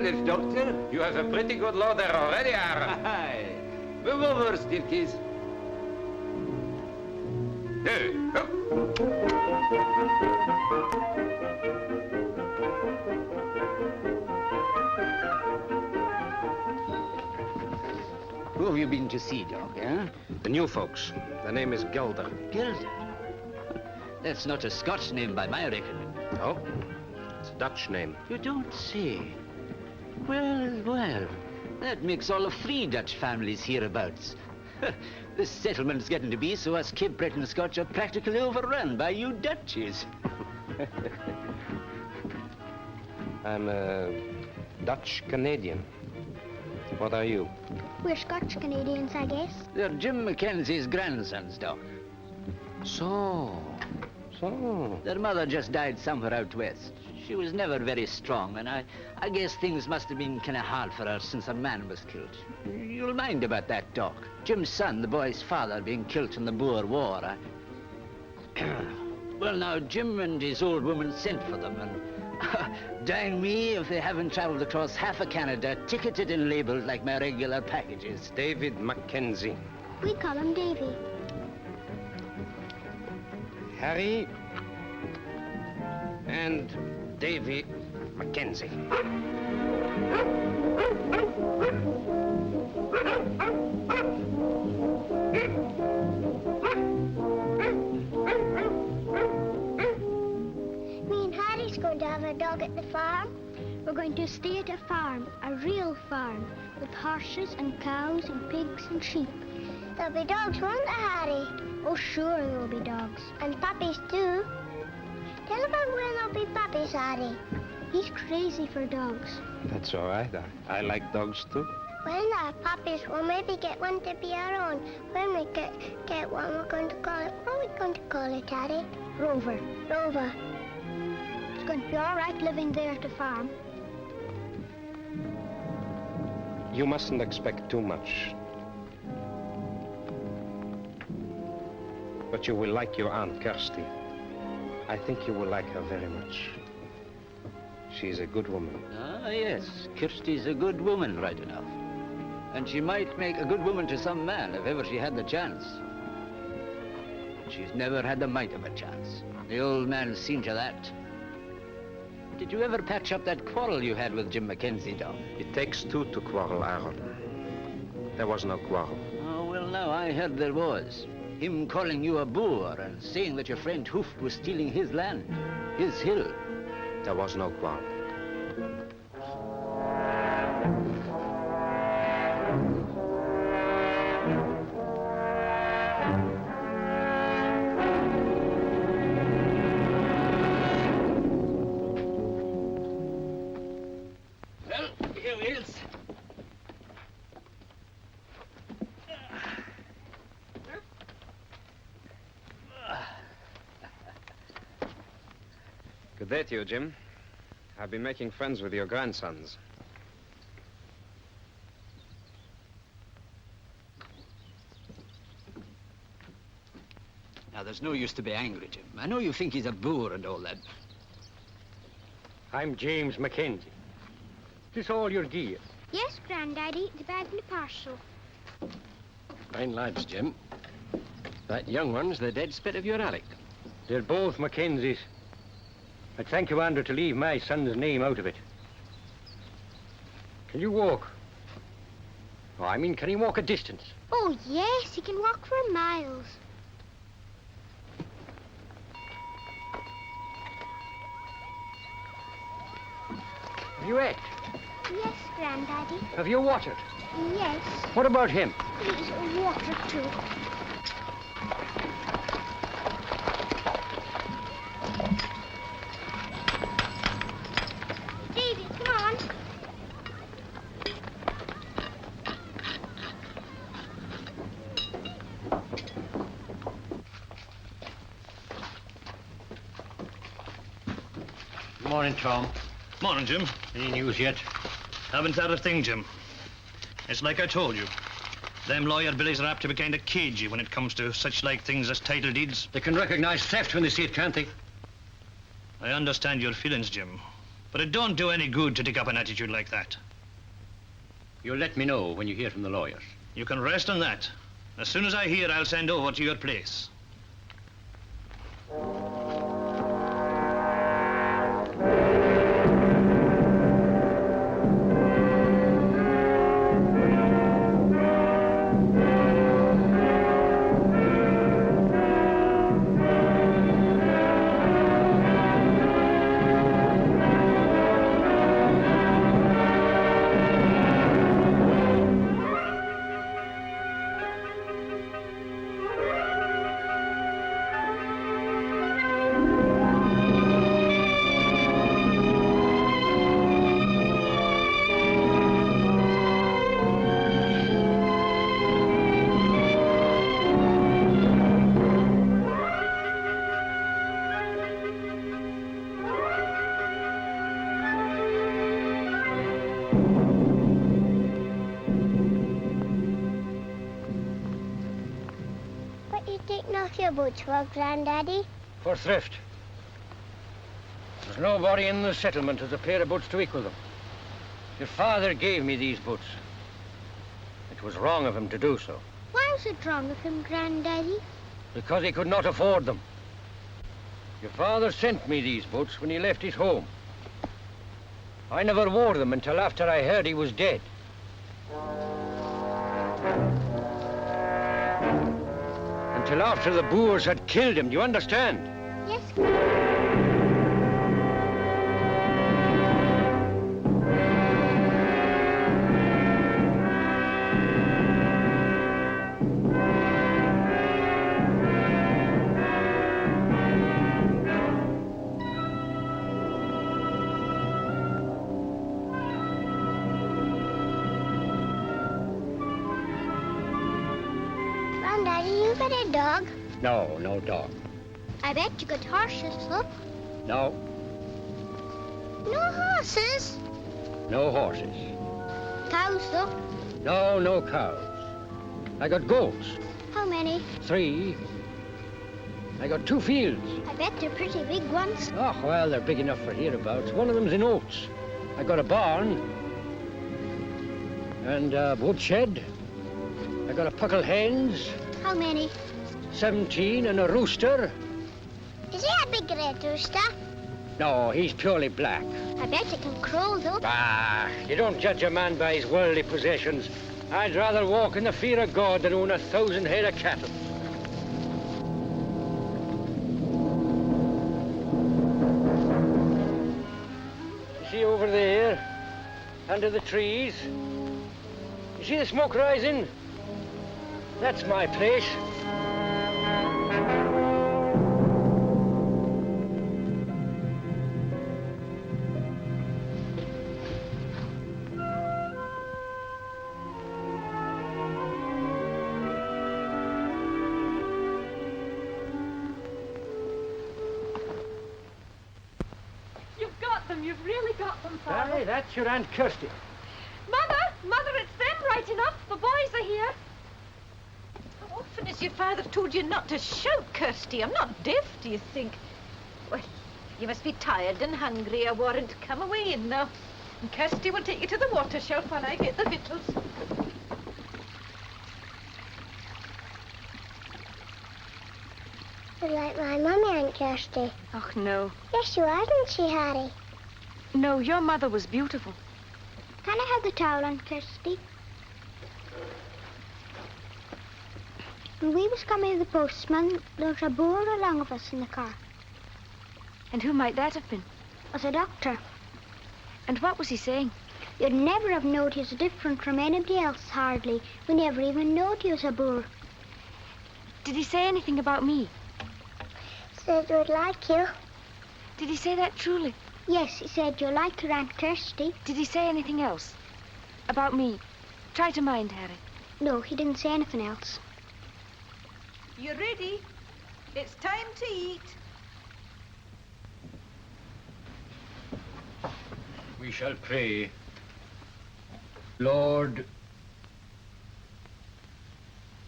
privilege, Doctor. You have a pretty good load there already, Aaron. Aye. Move over, Stilkies. Hey, up. Who have you been to see, Doc, eh? The new folks. Their name is Gelder. Gilder. That's not a Scotch name by my reckoning. Oh, it's a Dutch name. You don't say. Well, that makes all of 3 Dutch families hereabouts. This settlement's getting to be so us Cape Breton Scotch are practically overrun by you Dutchies. I'm a Dutch Canadian. What are you? We're Scotch Canadians, I guess. They're Jim Mackenzie's grandsons, Doc. So. Their mother just died somewhere out west. She was never very strong, and I guess things must have been kind of hard for her since her man was killed. You'll mind about that, Doc. Jim's son, the boy's father, being killed in the Boer War. Well, now, Jim and his old woman sent for them, and dang me if they haven't traveled across half of Canada, ticketed and labeled like my regular packages. David Mackenzie. We call him Davy. Harry and Davy Mackenzie. Me and Harry's going to have a dog at the farm. We're going to stay at a farm, a real farm, with horses and cows and pigs and sheep. There'll be dogs, won't there, Harry? Oh, sure there'll be dogs. And puppies, too. Tell about when there'll be puppies, Harry. He's crazy for dogs. That's all right. I like dogs, too. When there are puppies, we'll maybe get one to be our own. When we get one, we're going to call it... What are we going to call it, Harry? Rover. Rover. It's going to be all right living there at the farm. You mustn't expect too much. But you will like your Aunt Kirsty. I think you will like her very much. She's a good woman. Ah, yes. Kirsty's a good woman, right enough. And she might make a good woman to some man if ever she had the chance. But she's never had the mite of a chance. The old man's seen to that. Did you ever patch up that quarrel you had with Jim Mackenzie, Doc? It takes 2 to quarrel, Aaron. There was no quarrel. Oh, well, now, I heard there was. Him calling you a boor and saying that your friend Hooft was stealing his land, his hill. There was no quarrel. Well, here he is. Good day to you, Jim. I've been making friends with your grandsons. Now, there's no use to be angry, Jim. I know you think he's a boor and all that. I'm James Mackenzie. Is this all your gear? Yes, Granddaddy, the bag and the parcel. Fine lads, Jim. That young one's the dead spit of your Alec. They're both Mackenzies. I'd thank you, Andrew, to leave my son's name out of it. Can you walk? Oh, I mean, can he walk a distance? Oh, yes, he can walk for miles. Have you ate? Yes, Granddaddy. Have you watered? Yes. What about him? Please, water, too. Davy, come on. Morning, Tom. Morning, Jim. Any news yet? Haven't had a thing, Jim. It's like I told you. Them lawyer billies are apt to be kind of cagey when it comes to such like things as title deeds. They can recognize theft when they see it, can't they? I understand your feelings, Jim. But it don't do any good to take up an attitude like that. You'll let me know when you hear from the lawyers. You can rest on that. As soon as I hear, I'll send over to your place. Your boots for, Granddaddy? For thrift. There's nobody in the settlement has a pair of boots to equal them. Your father gave me these boots. It was wrong of him to do so. Why was it wrong of him, Granddaddy? Because he could not afford them. Your father sent me these boots when he left his home. I never wore them until after I heard he was dead. Until after the Boers had killed him, do you understand? Yes. Granddaddy, you got a dog? No, no dog. I bet you got horses, look. No, No horses. no horses. Cows, look. No, no cows. I got goats. How many? 3. I got 2 fields. I bet they're pretty big ones. Oh, well, they're big enough for hereabouts. One of them's in Oats. I got a barn. And a woodshed. I got a puckle hens. How many? 17 and a rooster. Is he a big red rooster? No, he's purely black. I bet he can crow, though. Ah, you don't judge a man by his worldly possessions. I'd rather walk in the fear of God than own 1,000 head of cattle. You see over there, under the trees? You see the smoke rising? That's my place. You've got them. You've really got them, Father. Aye, that's your Aunt Kirsty. Mother, it's them right enough. The boys are here. How often has your father told you not to shout, Kirsty? I'm not deaf, do you think? Well, you must be tired and hungry, I warrant. Come away in now. And Kirsty will take you to the water shelf while I get the victuals. You're like my mummy, Aunt Kirsty. Oh, no. Yes, you are, isn't she, Harry? No, your mother was beautiful. Can I have the towel, Aunt Kirsty? When we was coming to the postman, there was a Boer along of us in the car. And who might that have been? It was a doctor. And what was he saying? You'd never have known he was different from anybody else, hardly. We never even knowed he was a Boer. Did he say anything about me? Said we'd like you. Did he say that truly? Yes, he said you'll like your Aunt Kirsty. Did he say anything else? About me? Try to mind, Harry. No, he didn't say anything else. You ready? It's time to eat. We shall pray. Lord.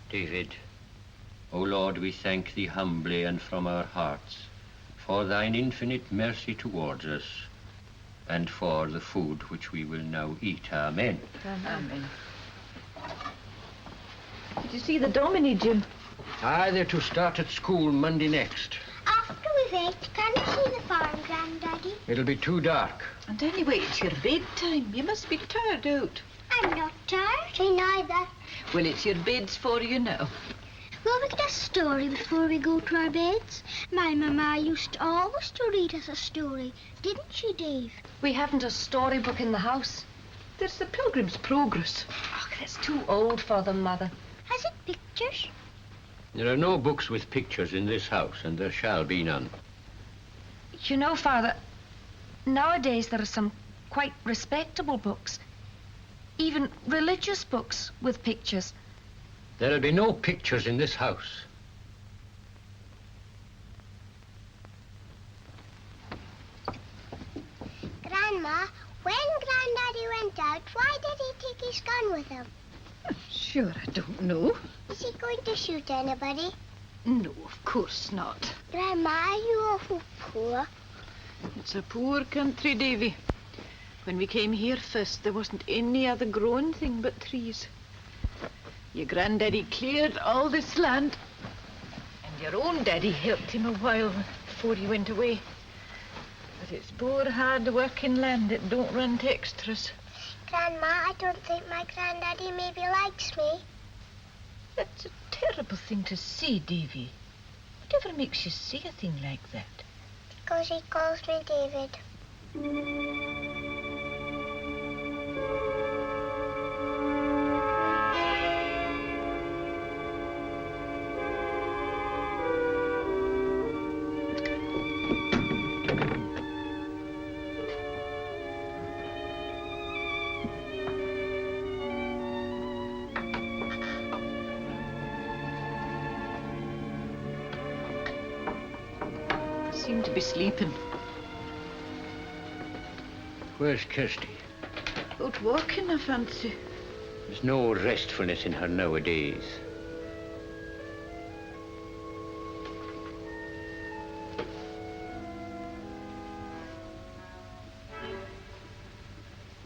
David, O Lord, we thank thee humbly and from our hearts for thine infinite mercy towards us. and for the food which we will now eat. Amen. Amen. Did you see the Domini, Jim? Aye, they're to start at school Monday next. After we've ate, can we see the farm, Grandaddy? It'll be too dark. And anyway, it's your bedtime. You must be tired out. I'm not tired. Me neither. Well, it's your beds for you now. Will we get a story before we go to our beds? My mamma used to always to read us a story, didn't she, Dave? We haven't a storybook in the house. There's the Pilgrim's Progress. Oh, that's too old for them, Mother. Has it pictures? There are no books with pictures in this house, and there shall be none. You know, Father, nowadays there are some quite respectable books. Even religious books with pictures. There'll be no pictures in this house. Grandma, when Grandaddy went out, why did he take his gun with him? Sure, I don't know. Is he going to shoot anybody? No, of course not. Grandma, are you awful poor? It's a poor country, Davy. When we came here first, there wasn't any other growing thing but trees. Your granddaddy cleared all this land, and your own daddy helped him a while before he went away. But it's poor, hard-working land. It don't run to extras. Grandma, I don't think my Grandaddy maybe likes me. That's a terrible thing to say, Davy. Whatever makes you say a thing like that? Because he calls me David. Seem to be sleeping. Where's Kirsty? Out walking, I fancy. There's no restfulness in her nowadays.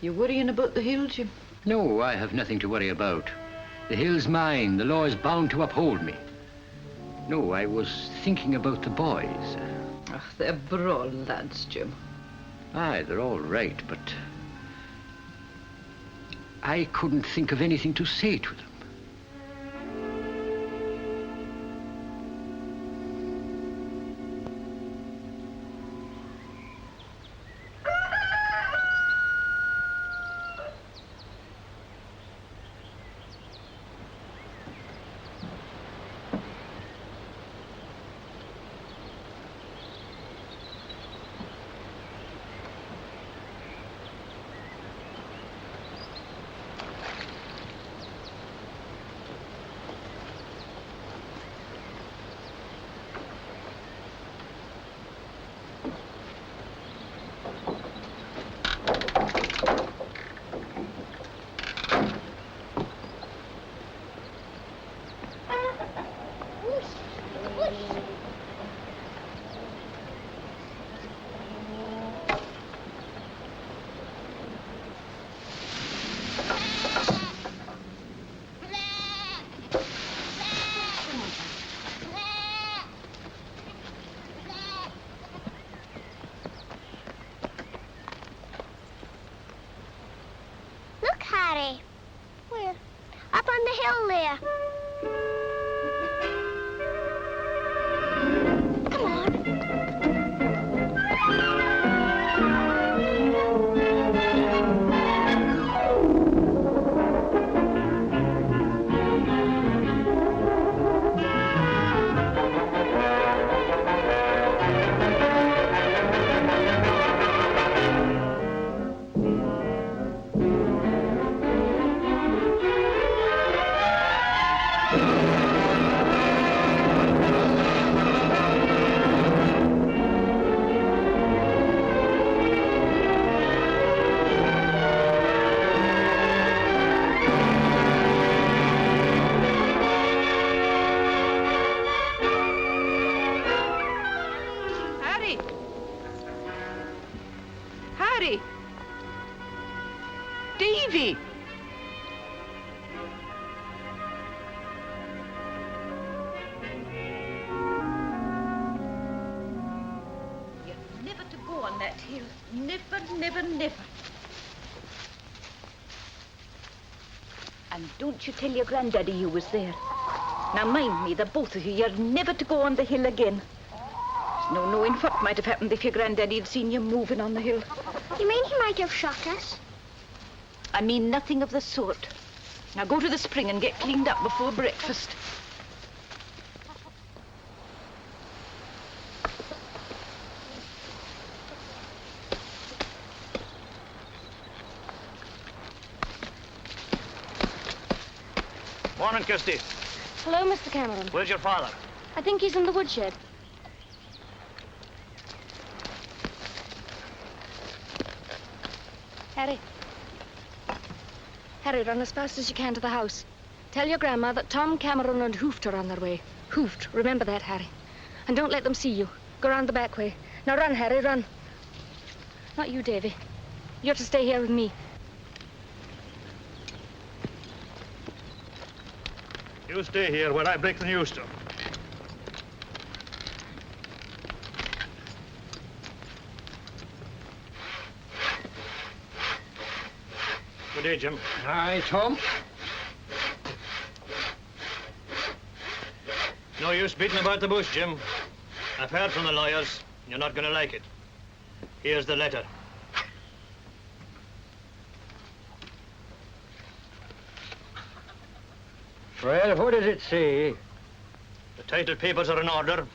You worrying about the hill, Jim? No, I have nothing to worry about. The hill's mine. The law is bound to uphold me. No, I was thinking about the boys. Ach, they're brawl lads, Jim. Aye, they're all right, but I couldn't think of anything to say to them. Davy! You're never to go on that hill. Never, never, never. And don't you tell your granddaddy you was there. Now mind me, the both of you, you're never to go on the hill again. There's no knowing what might have happened if your granddaddy had seen you moving on the hill. You mean he might have shot us? I mean nothing of the sort. Now go to the spring and get cleaned up before breakfast. Morning, Kirsty. Hello, Mr. Cameron. Where's your father? I think he's in the woodshed. Harry. Harry, run as fast as you can to the house. Tell your grandma that Tom, Cameron, and Hooft are on their way. Hooft, remember that, Harry. And don't let them see you. Go round the back way. Now run, Harry, run. Not you, Davy. You're to stay here with me. You stay here while I break the news to him. Good day, Jim. Aye, Tom. No use beating about the bush, Jim. I've heard from the lawyers. You're not going to like it. Here's the letter. Well, what does it say? The title papers are in order.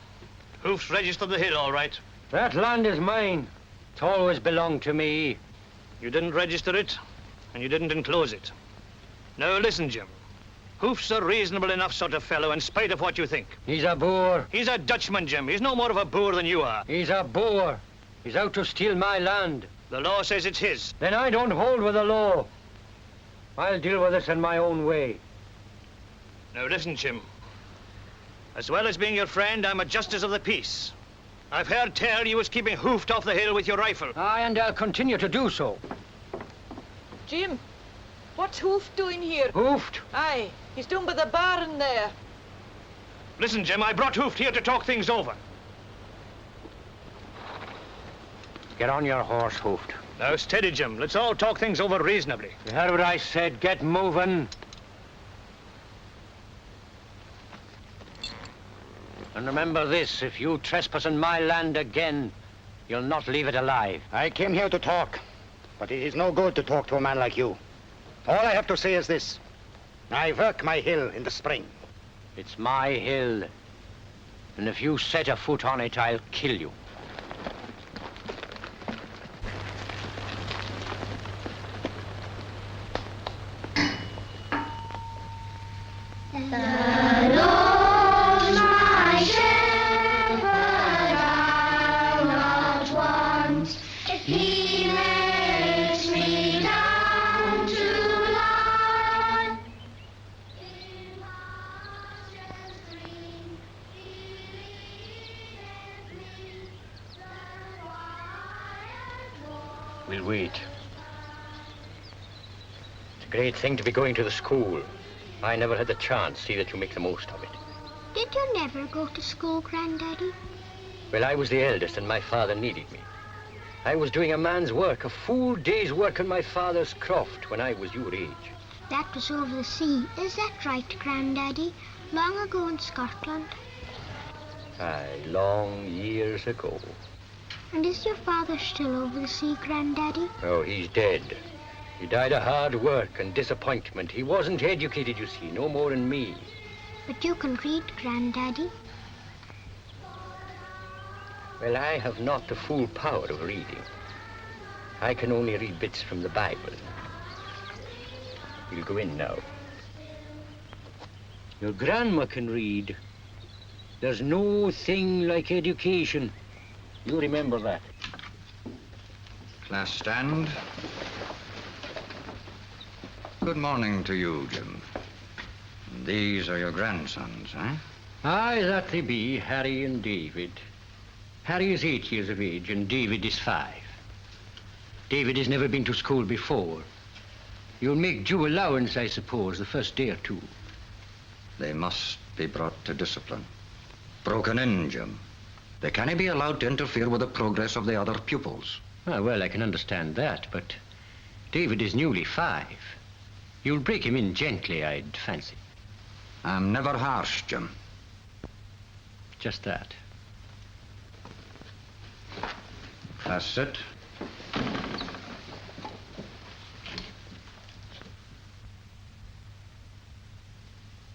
Hoof's registered the hill, all right. That land is mine. It's always belonged to me. You didn't register it, and you didn't enclose it. Now, listen, Jim. Hoof's a reasonable enough sort of fellow, in spite of what you think. He's a boor. He's a Dutchman, Jim. He's no more of a boor than you are. He's a boor. He's out to steal my land. The law says it's his. Then I don't hold with the law. I'll deal with this in my own way. Now, listen, Jim. As well as being your friend, I'm a justice of the peace. I've heard tell you was keeping Hoofed off the hill with your rifle. Aye, and I'll continue to do so. Jim, what's Hoof doing here? Hoofed? Aye, he's down by the barn there. Listen, Jim, I brought Hoofed here to talk things over. Get on your horse, Hoofed. Now, steady, Jim. Let's all talk things over reasonably. You heard what I said. Get moving. And remember this, if you trespass on my land again, you'll not leave it alive. I came here to talk, but it is no good to talk to a man like you. All I have to say is this. I work my hill in the spring. It's my hill. And if you set a foot on it, I'll kill you. We'll wait. It's a great thing to be going to the school. I never had the chance. See that you make the most of it. Did you never go to school, Granddaddy? Well, I was the eldest and my father needed me. I was doing a man's work, a full day's work on my father's croft when I was your age. That was over the sea. Is that right, Granddaddy? Long ago in Scotland? Aye, long years ago. And is your father still over the sea, Granddaddy? Oh, he's dead. He died of hard work and disappointment. He wasn't educated, you see, no more than me. But you can read, Granddaddy. Well, I have not the full power of reading. I can only read bits from the Bible. We'll go in now. Your grandma can read. There's no thing like education. You remember that. Class stand. Good morning to you, Jim. These are your grandsons, eh? Aye, that they be, Harry and David. Harry is 8 years of age and David is 5. David has never been to school before. You'll make due allowance, I suppose, the first day or two. They must be brought to discipline. Broken in, Jim. They can't be allowed to interfere with the progress of the other pupils. Ah, well, I can understand that, but David is newly 5. You'll break him in gently, I'd fancy. I'm never harsh, Jim. Just that. That's it.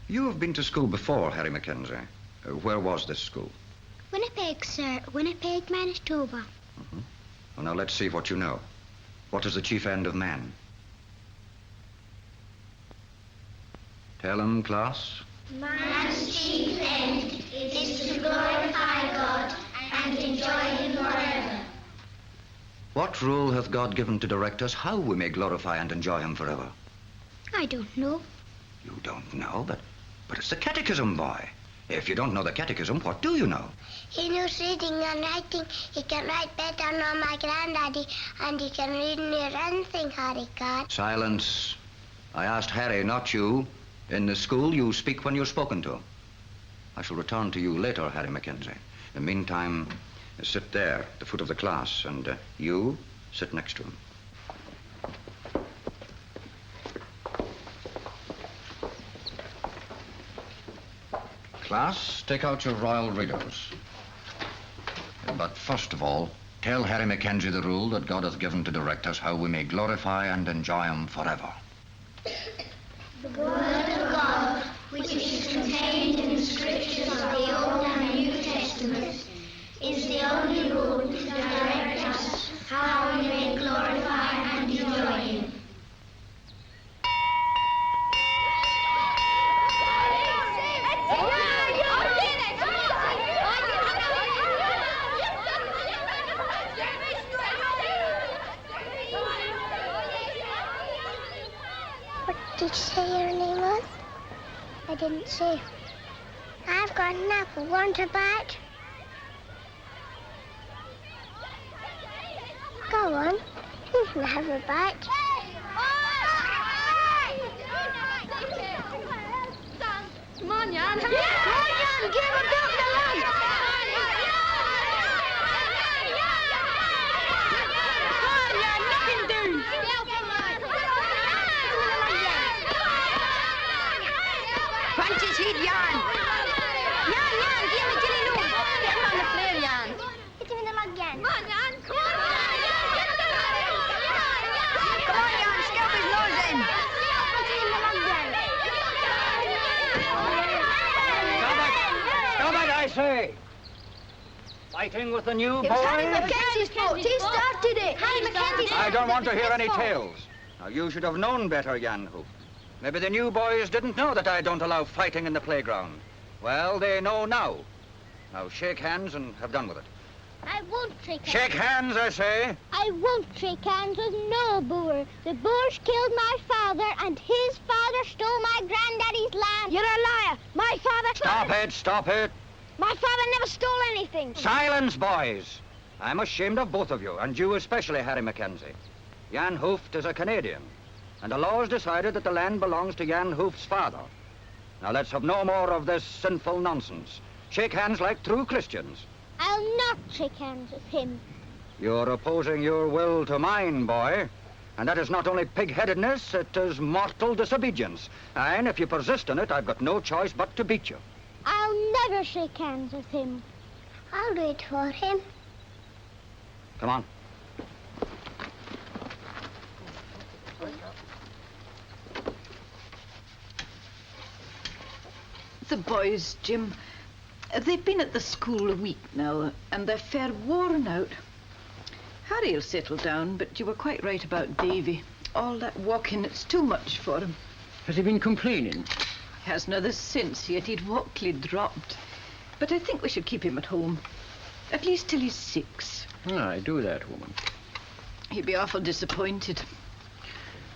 You have been to school before, Harry Mackenzie. Where was this school? Winnipeg, sir. Winnipeg, Manitoba. Well, now let's see what you know. What is the chief end of man? Tell him, class. Man's chief end is to glorify God and enjoy Him forever. What rule hath God given to direct us how we may glorify and enjoy Him forever? I don't know. You don't know, but it's the catechism, boy. If you don't know the catechism, what do you know? He knows reading and writing. He can write better than my granddaddy, and he can read near anything, Harry can. Silence. I asked Harry, not you. In the school, you speak when you're spoken to. I shall return to you later, Harry Mackenzie. In the meantime, sit there at the foot of the class, and you sit next to him. Class, take out your royal readers. But first of all, tell Harry Mackenzie the rule that God hath given to direct us how we may glorify and enjoy Him forever. The Word of God, which is contained in the Scriptures of the Old and New Testaments, is the only rule to direct us how we may glorify and enjoy Him. Did you say your name was? I didn't say. I've got an apple. Want a bite? Go on. You can have a bite. Come on, Jan. Come on, Jan. Give him a belt to lunch. Come on, Jan. Knock him down. Punch his head, Jan. Jan, give me Gilly Lou. Get him on the flare, Jan. Hit him in the mug, Jan. Come on, Jan. Come on. Come on, Jan. Scalp his nose in. Hit him in the mug, Jan. Stop it, I say! Fighting with the new It was Harry boy? Mackenzie's fault. He started it. Harry Mackenzie. I don't want to hear any tales. Now, you should have known better, Jan Hoop. Maybe the new boys didn't know that I don't allow fighting in the playground. Well, they know now. Now, shake hands and have done with it. I won't shake hands. Shake hands, I say. I won't shake hands with no Boer. The Boers killed my father, and his father stole my granddaddy's land. You're a liar. My father... Stop it, stop it. My father never stole anything. Silence, boys. I'm ashamed of both of you, and you especially, Harry Mackenzie. Jan Hooft is a Canadian, and the law has decided that the land belongs to Jan Hooft's father. Now, let's have no more of this sinful nonsense. Shake hands like true Christians. I'll not shake hands with him. You're opposing your will to mine, boy. And that is not only pig-headedness, it is mortal disobedience. And if you persist in it, I've got no choice but to beat you. I'll never shake hands with him. I'll do it for him. Come on. The boys, Jim, they've been at the school a week now, and they're fair worn out. Harry'll settle down, but you were quite right about Davy. All that walking, it's too much for him. Has he been complaining? He has another since, yet he'd walkly dropped. But I think we should keep him at home, at least till he's 6. I do that, woman. He'd be awful disappointed.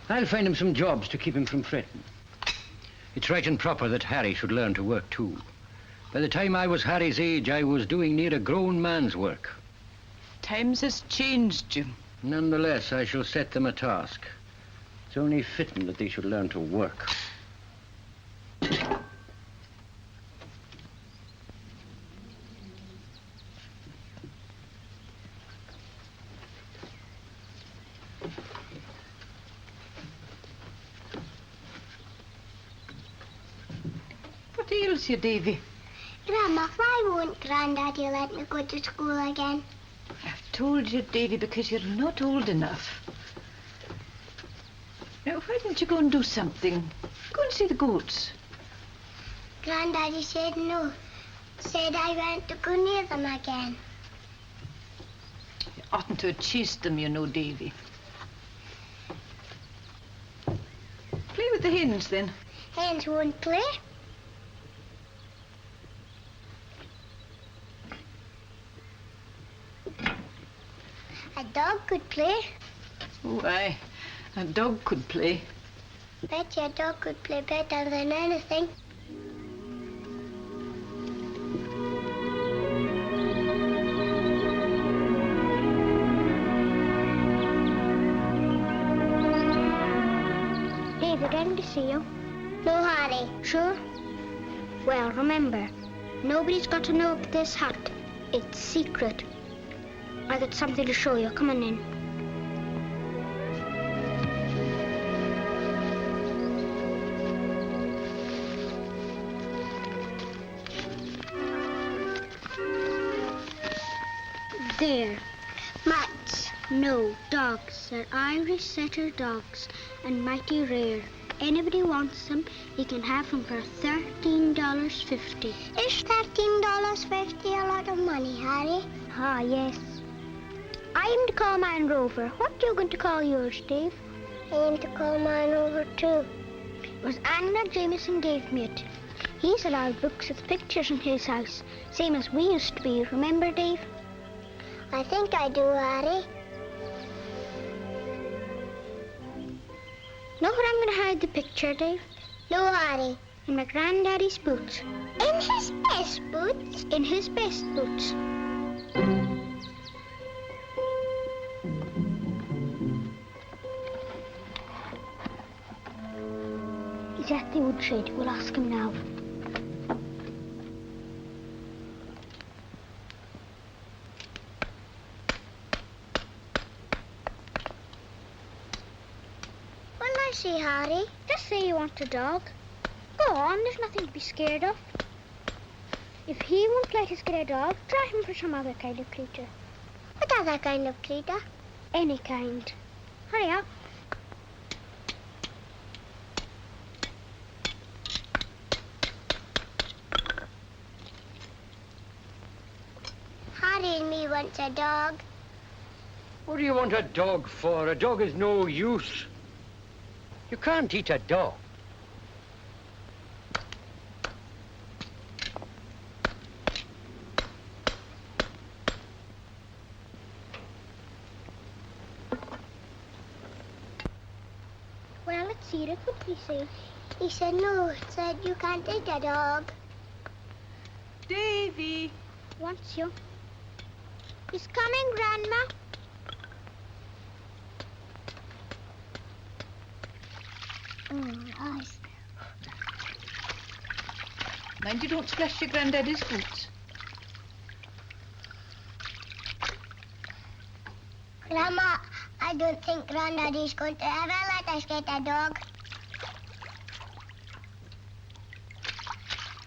I'll find him some jobs to keep him from fretting. It's right and proper that Harry should learn to work, too. By the time I was Harry's age, I was doing near a grown man's work. Times has changed, Jim. Nonetheless, I shall set them a task. It's only fitting that they should learn to work. What ails you, Davy? Grandma, why won't Grandaddy let me go to school again? I've told you, Davy, because you're not old enough. Now, why don't you go and do something? Go and see the goats. Grandaddy said no. Said I went to go near them again. You oughtn't to have chased them, you know, Davy. Play with the hens, then. Hens won't play. A dog could play. Oh, aye. A dog could play. Bet you a dog could play better than anything. Dave, again to see you. No, Harry. Sure? Well, remember, nobody's got to know about this hut. It's secret. I got something to show you. Come on in. There. Mats. No, dogs. They're Irish setter dogs and mighty rare. Anybody wants them, you can have them for $13.50. Is $13.50 a lot of money, Harry? Ah, yes. I am to call mine Rover. What are you going to call yours, Dave? I am to call mine Rover, too. It was Angler Jameson gave me it. He's allowed books with pictures in his house, same as we used to be. Remember, Dave? I think I do, Harry. Know where I'm going to hide the picture, Dave? No, Harry. In my granddaddy's boots. In his best boots? In his best boots. He's at the woodshed. We'll ask him now. See, Harry. Just say you want a dog. Go on, there's nothing to be scared of. If he won't let us get a dog, try him for some other kind of creature. What other kind of creature? Any kind. Hurry up. Harry and me wants a dog. What do you want a dog for? A dog is no use. You can't eat a dog. Well, let's see it. What did he say? He said no. He said you can't eat a dog. Davy. Wants you. He's coming, Grandma. Eyes. Mind you don't splash your granddaddy's boots. Grandma, I don't think Granddaddy's going to ever let us get a dog.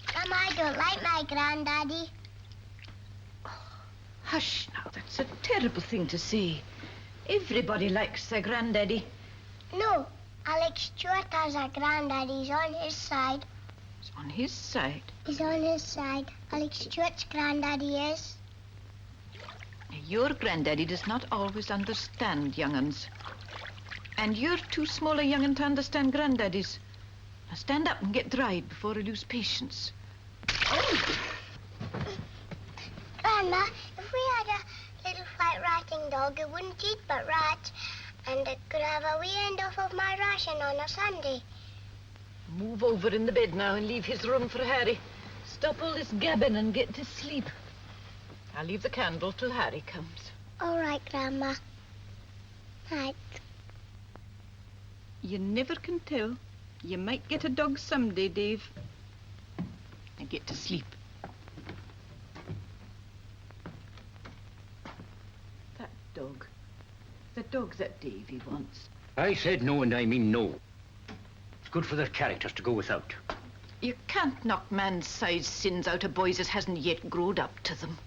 Grandma, I don't like my Granddaddy. Hush now, that's a terrible thing to say. Everybody likes their granddaddy. No, Alex Stewart has a Granddaddy. He's on his side. He's on his side? He's on his side. Alex Stewart's Granddaddy is. Your granddaddy does not always understand young'uns. And you're too small a young'un to understand granddaddies. Now stand up and get dried before I lose patience. Oh. Grandma, if we had a little white ratting dog, it wouldn't eat but rats, and it could have a wee end off of my ration on a Sunday. Move over in the bed now and leave his room for Harry. Stop all this gabbing and get to sleep. I'll leave the candle till Harry comes. All right, Grandma. Night. You never can tell. You might get a dog someday, Dave. And get to sleep. That dog. The dog that Davy wants. I said no, and I mean no. It's good for their characters to go without. You can't knock man-sized sins out of boys as hasn't yet growed up to them.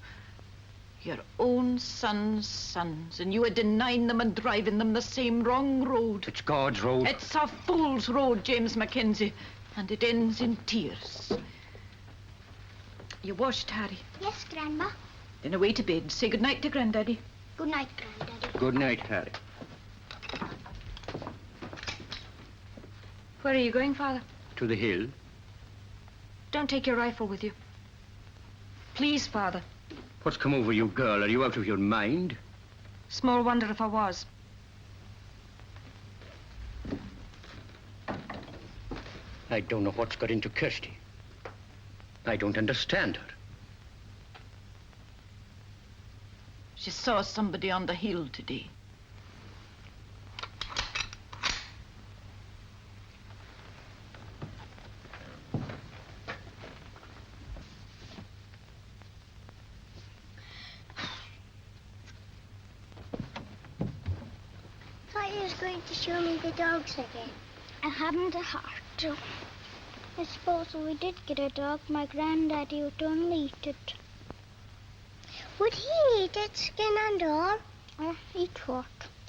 Your own sons' sons, and you are denying them and driving them the same wrong road. It's God's road. It's a fool's road, James Mackenzie, and it ends in tears. You washed, Harry? Yes, Grandma. Then away to bed. Say good night to Granddaddy. Good night, Granddaddy. Good night, Harry. Where are you going, Father? To the hill. Don't take your rifle with you. Please, Father. What's come over you, girl? Are you out of your mind? Small wonder if I was. I don't know what's got into Kirsty. I don't understand her. She saw somebody on the hill today. Thought you was going to show me the dogs again. I haven't a heart to. I suppose if we did get a dog, my granddaddy would only eat it. Would he eat its skin and all? Eat what?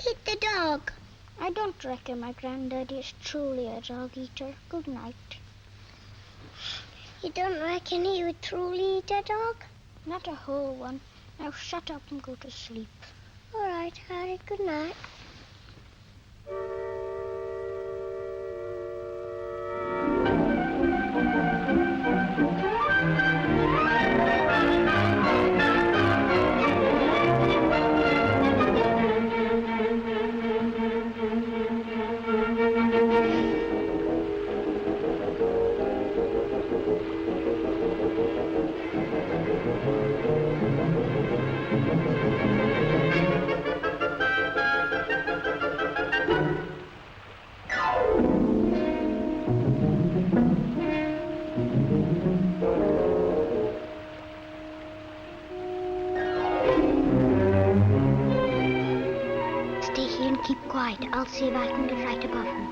Eat the dog. I don't reckon my granddaddy is truly a dog eater. Good night. You don't reckon he would truly eat a dog? Not a whole one. Now shut up and go to sleep. All right, Harry. Good night. Stay here and keep quiet. I'll see if I can get right above him.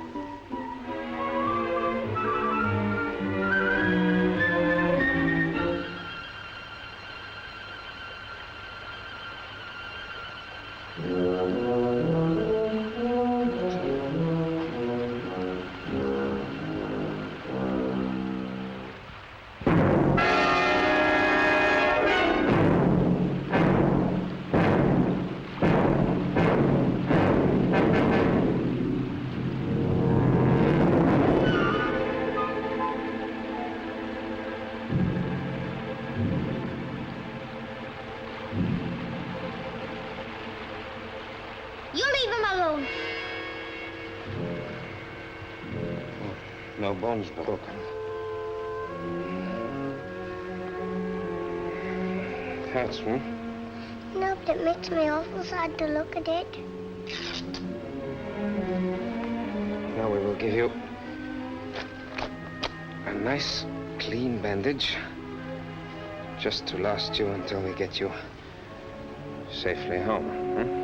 You leave him alone. No bones broken. Hurts, hmm? No, but it makes me awful sad to look at it. Now we will give you a nice, clean bandage, just to last you until we get you safely home. Hmm?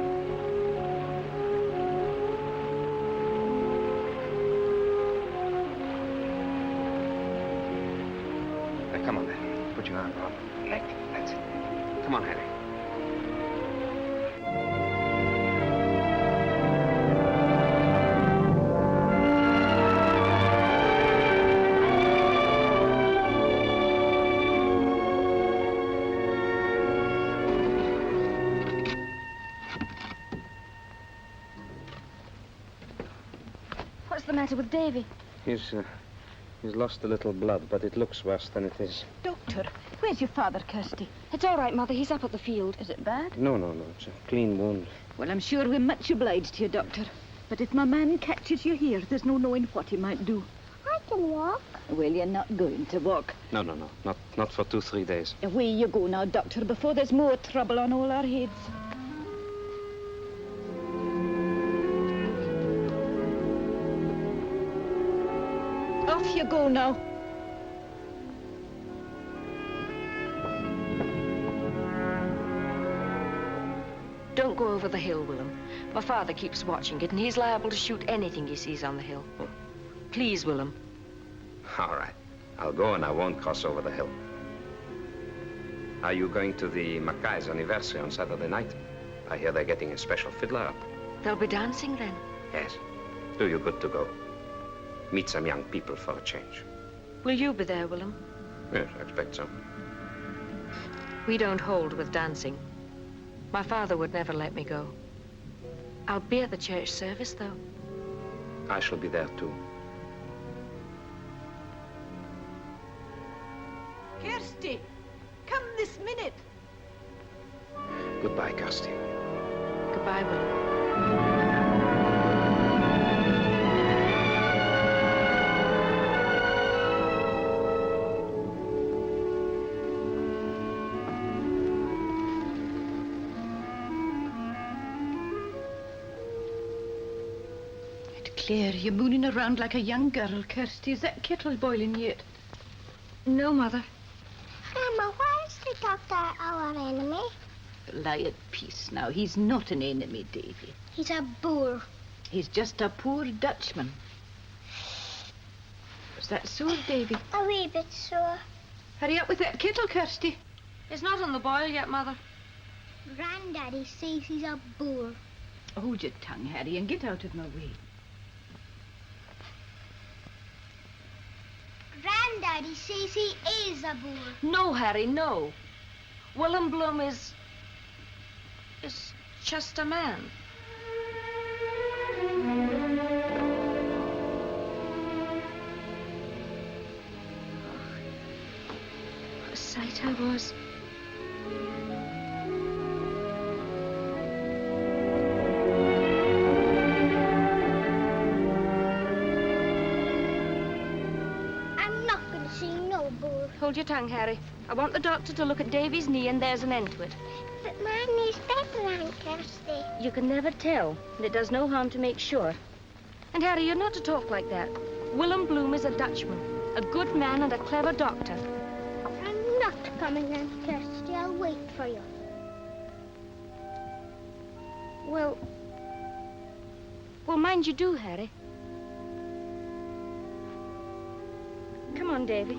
Now, come on, then. Put your arm around my neck. That's it. Come on, Harry. What's the matter with Davy? He's lost a little blood, but it looks worse than it is. Doctor, where's your father, Kirsty? It's all right, Mother. He's up at the field. Is it bad? No. It's a clean wound. Well, I'm sure we're much obliged to you, Doctor. But if my man catches you here, there's no knowing what he might do. I can walk. Well, you're not going to walk. No. Not for 2-3 days. Away you go now, Doctor, before there's more trouble on all our heads. you go now. Don't go over the hill, Willem. My father keeps watching it, and he's liable to shoot anything he sees on the hill. Please, Willem. All right. I'll go and I won't cross over the hill. Are you going to the Mackay's anniversary on Saturday night? I hear they're getting a special fiddler up. They'll be dancing then. Yes. Do you good to go. Meet some young people for a change. Will you be there, Willem? Yes, I expect so. We don't hold with dancing. My father would never let me go. I'll be at the church service, though. I shall be there, too. Kirsty, come this minute. Goodbye, Kirsty. Goodbye, Willem. Claire, you're mooning around like a young girl, Kirsty. Is that kettle boiling yet? No, Mother. Grandma, why is the doctor our enemy? Lie at peace now. He's not an enemy, Davy. He's a boor. He's just a poor Dutchman. Was that sore, Davy? A wee bit sore. Hurry up with that kettle, Kirsty. It's not on the boil yet, Mother. Granddaddy says he's a boor. Hold your tongue, Harry, and get out of my way. Granddaddy says he is a boor. No, Harry, no. Willem Bloom is just a man. What a sight I was. Hold your tongue, Harry. I want the doctor to look at Davy's knee, and there's an end to it. But my knee's better, Aunt Kirsty. You can never tell, and it does no harm to make sure. And, Harry, you're not to talk like that. Willem Bloom is a Dutchman, a good man and a clever doctor. I'm not coming, Aunt Kirsty. I'll wait for you. Well, mind you do, Harry. Come on, Davy.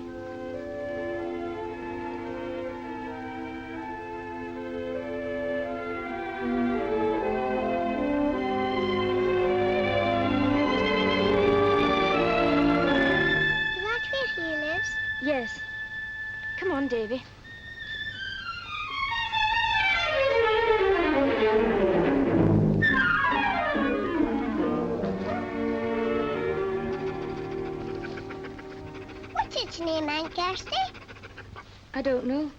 Yes. Come on, Davy. What's its name, Aunt Kirsty? I don't know.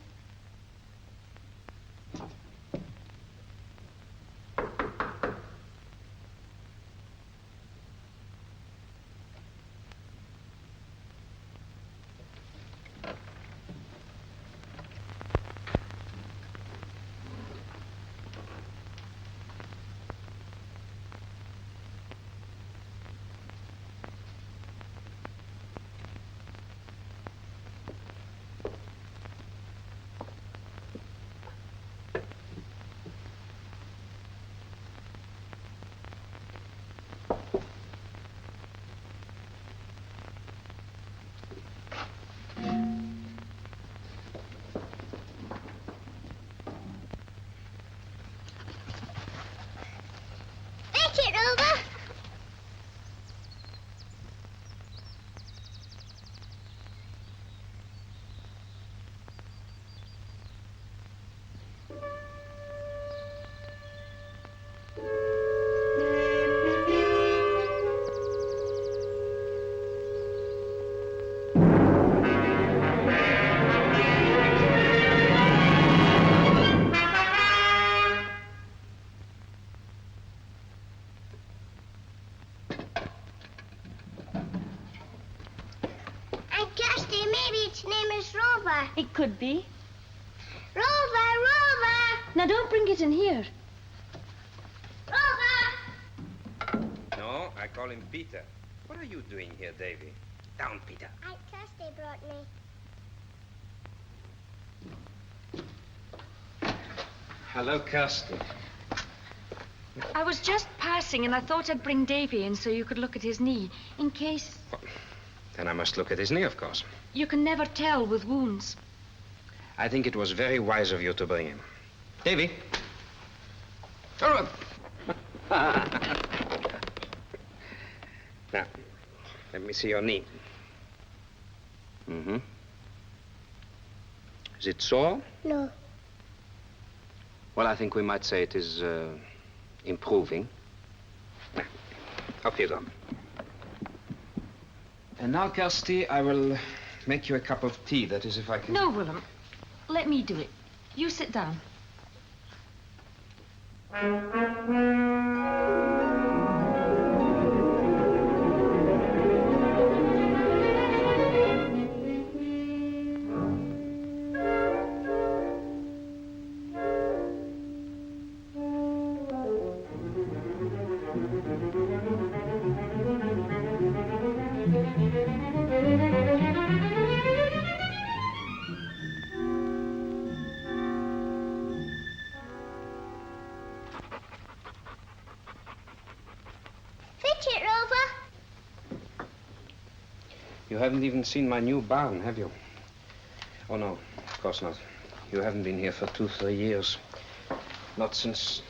Rover. It could be. Rover, Rover! Now, don't bring it in here. Rover! No, I call him Peter. What are you doing here, Davy? down, Peter. I Kirsty brought me. Hello, Kirsty. I was just passing, and I thought I'd bring Davy in so you could look at his knee, in case... Then I must look at his knee, of course. You can never tell with wounds. I think it was very wise of you to bring him. Davy. Now, let me see your knee. Mm-hmm. Is it sore? No. Well, I think we might say it is improving. Now, off you go. And now, Kirsty, I will make you a cup of tea. That is, if I can... No, Willem. Let me do it. You sit down. You haven't even seen my new barn, have you? Oh, no, of course not. You haven't been here for 2-3 years. Not since...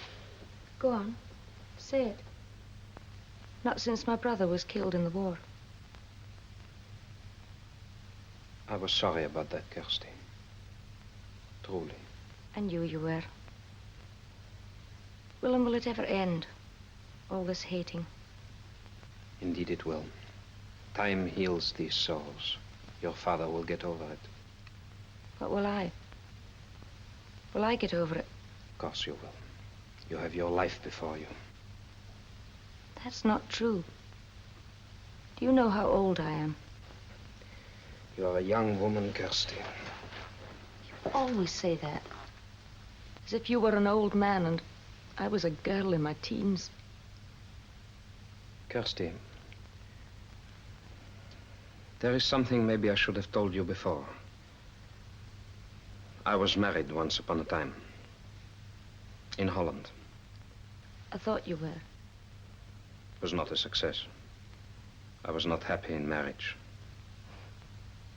Go on. Say it. Not since my brother was killed in the war. I was sorry about that, Kirsty. Truly. I knew you were. Willem, will it ever end? All this hating? Indeed it will. Time heals these sores. Your father will get over it. What will I? Will I get over it? Of course you will. You have your life before you. That's not true. Do you know how old I am? You are a young woman, Kirsty. You always say that. As if you were an old man and I was a girl in my teens. Kirsty, there is something maybe I should have told you before. I was married once upon a time. In Holland. I thought you were. It was not a success. I was not happy in marriage.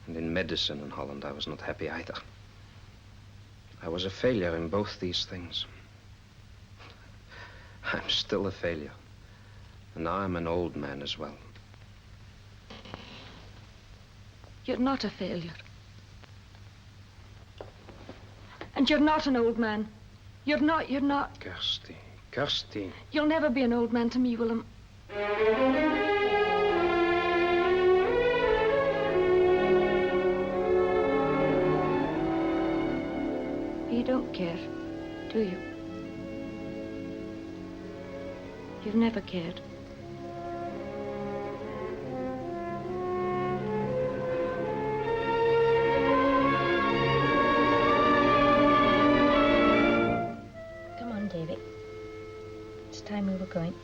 And in medicine in Holland, I was not happy either. I was a failure in both these things. I'm still a failure. And now I'm an old man as well. You're not a failure. And you're not an old man. You're not. Kirsty, Kirsty. You'll never be an old man to me, Willem. You don't care, do you? You've never cared. Come on, David. It's time we were going.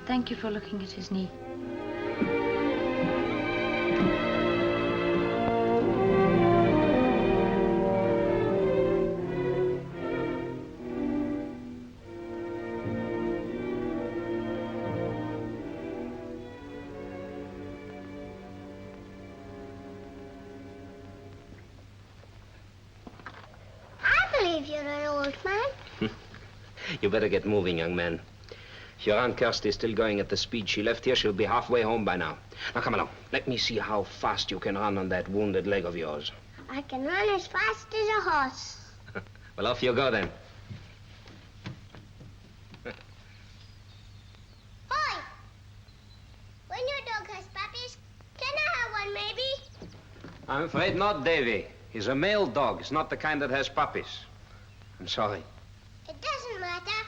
Thank you for looking at his knee. You're an old man. You better get moving, young man. If your Aunt Kirsty is still going at the speed she left here, she'll be halfway home by now. Now, come along. Let me see how fast you can run on that wounded leg of yours. I can run as fast as a horse. Well, off you go, then. Hoy! When your dog has puppies, can I have one, maybe? I'm afraid not, Davy. He's a male dog. He's not the kind that has puppies. I'm sorry. It doesn't matter.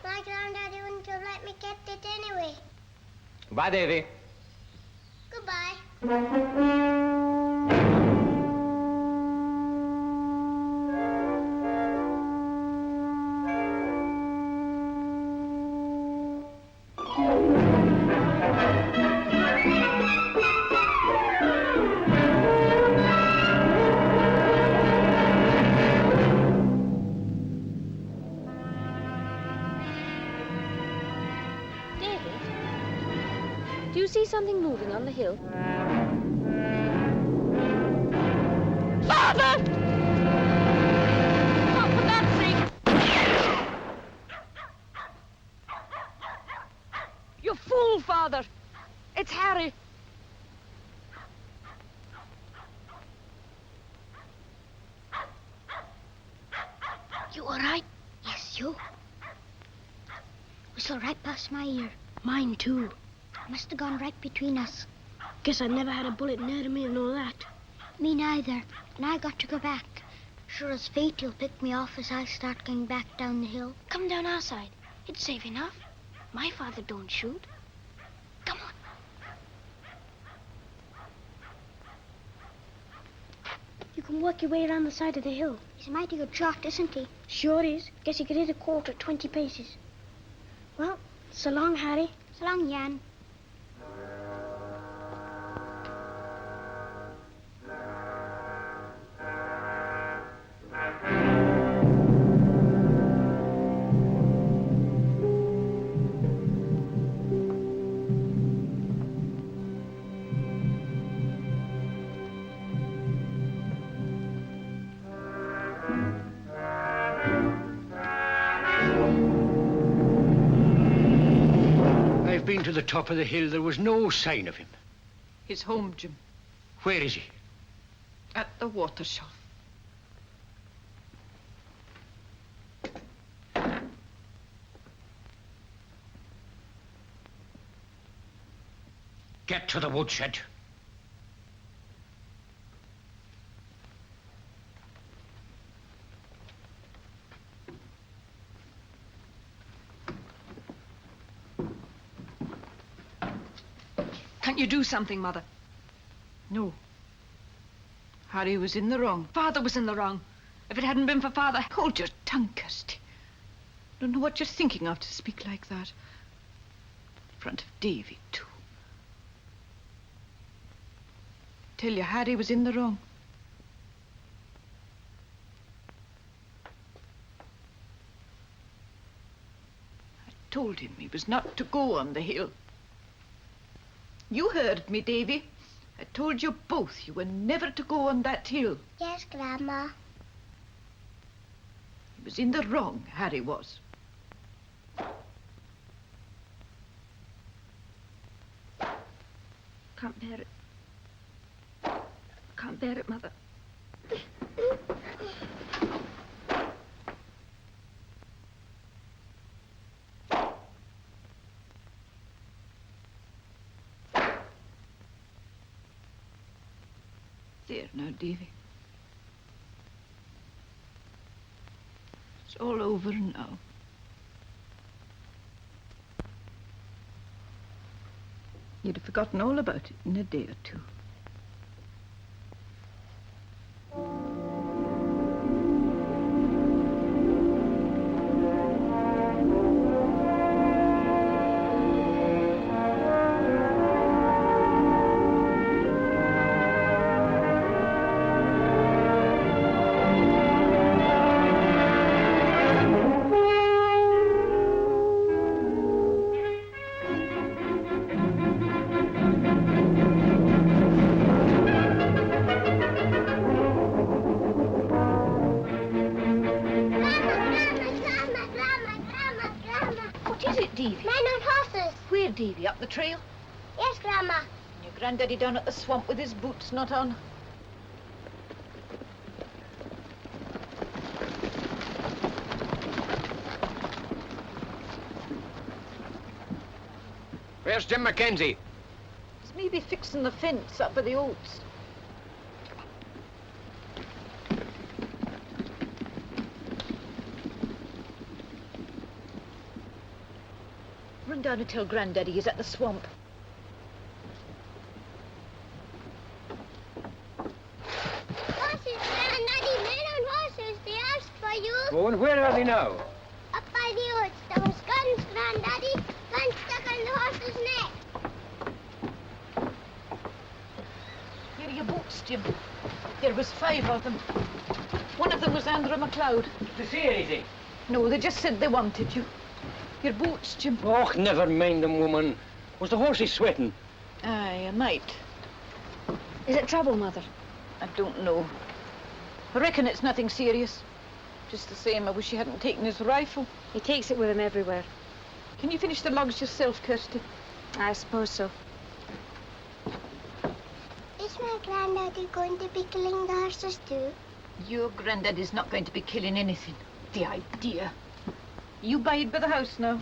My granddaddy wouldn't have let me get it anyway. Bye, Davy. Goodbye. something moving on the hill? Father! Oh, for God's sake! You fool, Father! It's Harry. You all right? Yes, you. Whistle right past my ear. Mine, too. Must have gone right between us. Guess I never had a bullet near to me and all that. Me neither. And I got to go back. Sure as fate, you'll pick me off as I start going back down the hill. Come down our side. It's safe enough. My father don't shoot. Come on. You can work your way around the side of the hill. He's a mighty good shot, isn't he? Sure is. Guess he could hit a quarter at 20 paces. Well, so long, Harry. So long, Jan. I've been to the top of the hill. There was no sign of him. He's home, Jim. Where is he? At the water shelf. Get to the woodshed. Can't you do something, Mother? No. Harry was in the wrong. Father was in the wrong. If it hadn't been for Father... Hold your tongue, Kirsty. Don't know what you're thinking of to speak like that. In front of Davy, too. Tell you, Harry was in the wrong. I told him he was not to go on the hill. You heard me, Davy. I told you both you were never to go on that hill. Yes, Grandma. He was in the wrong, Harry was. Can't bear it. Can't bear it, Mother. There now, Davy. It's all over now. You'd have forgotten all about it in a day or two. Davy, up the trail? Yes, Grandma. And your granddaddy down at the swamp with his boots not on? Where's Jim Mackenzie? He's maybe fixing the fence up by the oats. Run down and tell Granddaddy he's at the swamp. Horses, Granddaddy, men on horses. They asked for you. Oh, and where are they now? Up by the oats. There was guns, Granddaddy. Guns stuck on the horse's neck. Here are your boots, Jim. There was 5 of them. One of them was Andrew MacLeod. To see anything? No, they just said they wanted you. Your boots, Jim. Oh, never mind them, woman. Was the horses sweating? Aye, I might. Is it trouble, Mother? I don't know. I reckon it's nothing serious. Just the same, I wish he hadn't taken his rifle. He takes it with him everywhere. Can you finish the logs yourself, Kirsty? I suppose so. Is my granddaddy going to be killing the horses too? Your granddaddy's not going to be killing anything. The idea. You bide by the house now.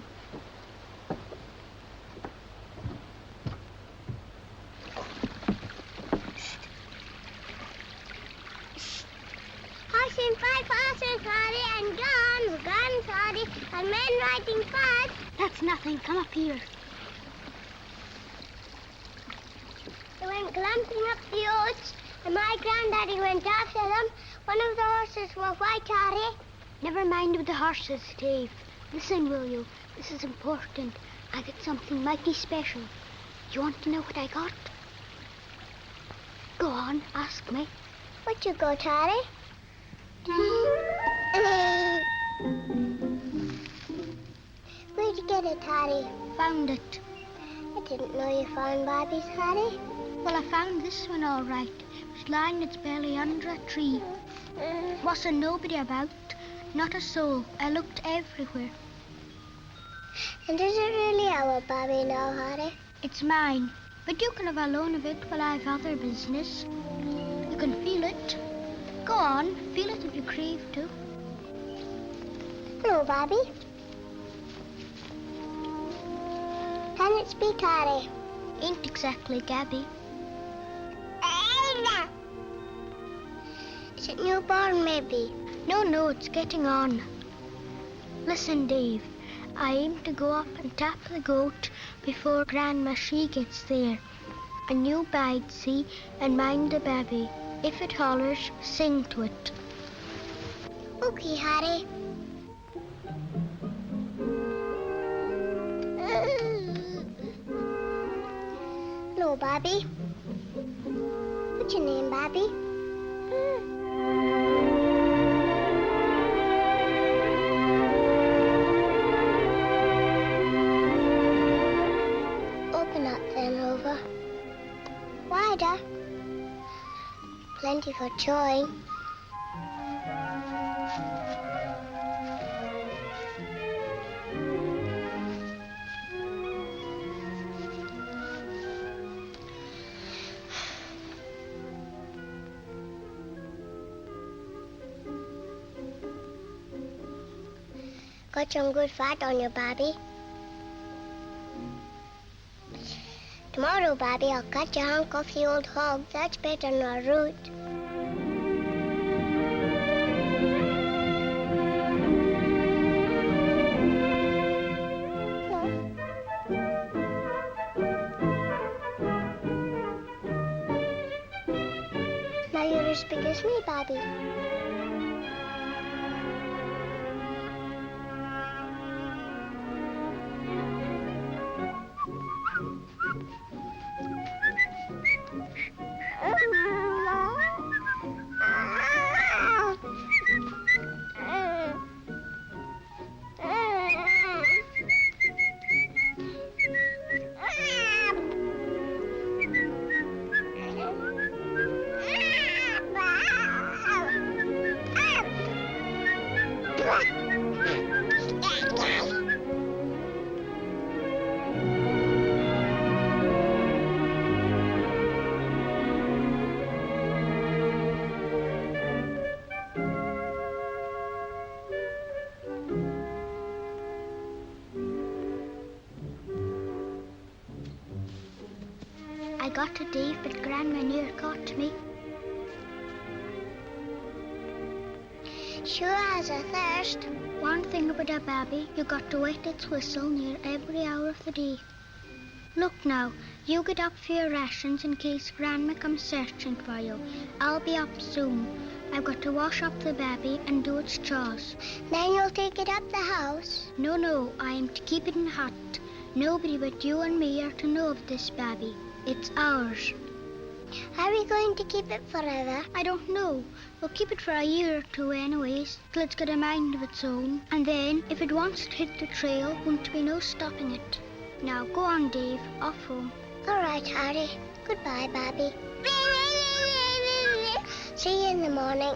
Horse and five horses, Harry, and guns, Harry, and men riding fast. That's nothing. Come up here. They went glamping up the oats, and my granddaddy went after them. One of the horses was white, Harry. Never mind with the horses, Dave. Listen, will you? This is important. I got something mighty special. You want to know what I got? Go on, ask me. What you got, Harry? Where'd you get it, Harry? Found it. I didn't know you found Bobby's, Harry. Well, I found this one all right. It was lying its belly under a tree. Wasn't nobody about. Not a soul. I looked everywhere. And is it really our Bobby now, Harry? It's mine. But you can have a loan of it while I've other business. You can feel it. Go on, feel it if you crave to. Hello, Bobby. Can it speak, Harry? Ain't exactly Gabby. Is it newborn, maybe? No, it's getting on. Listen, Dave. I aim to go up and tap the goat before Grandma she gets there. And you bide, see, and mind the baby. If it hollers, sing to it. Okay, Harry. Hello, Bobby. What's your name, Bobby? Open up then, Rover. Wider. Plenty for chewing. Got some good fat on you, Bobby. Tomorrow, Bobby, I'll cut your hunk off the old hog. That's better than a root. Now you're as big as me, Bobby. I got it, Dave, but Grandma near caught me. Sure has a thirst. One thing about a baby, you got to wet its whistle near every hour of the day. Look now, you get up for your rations in case Grandma comes searching for you. I'll be up soon. I've got to wash up the baby and do its chores. Then you'll take it up the house? No, I am to keep it in the hut. Nobody but you and me are to know of this baby. It's ours. Are we going to keep it forever? I don't know. We'll keep it for a year or two anyways, till it's got a mind of its own. And then, if it wants to hit the trail, won't be no stopping it. Now, go on, Dave. Off home. All right, Harry. Goodbye, Babby. See you in the morning.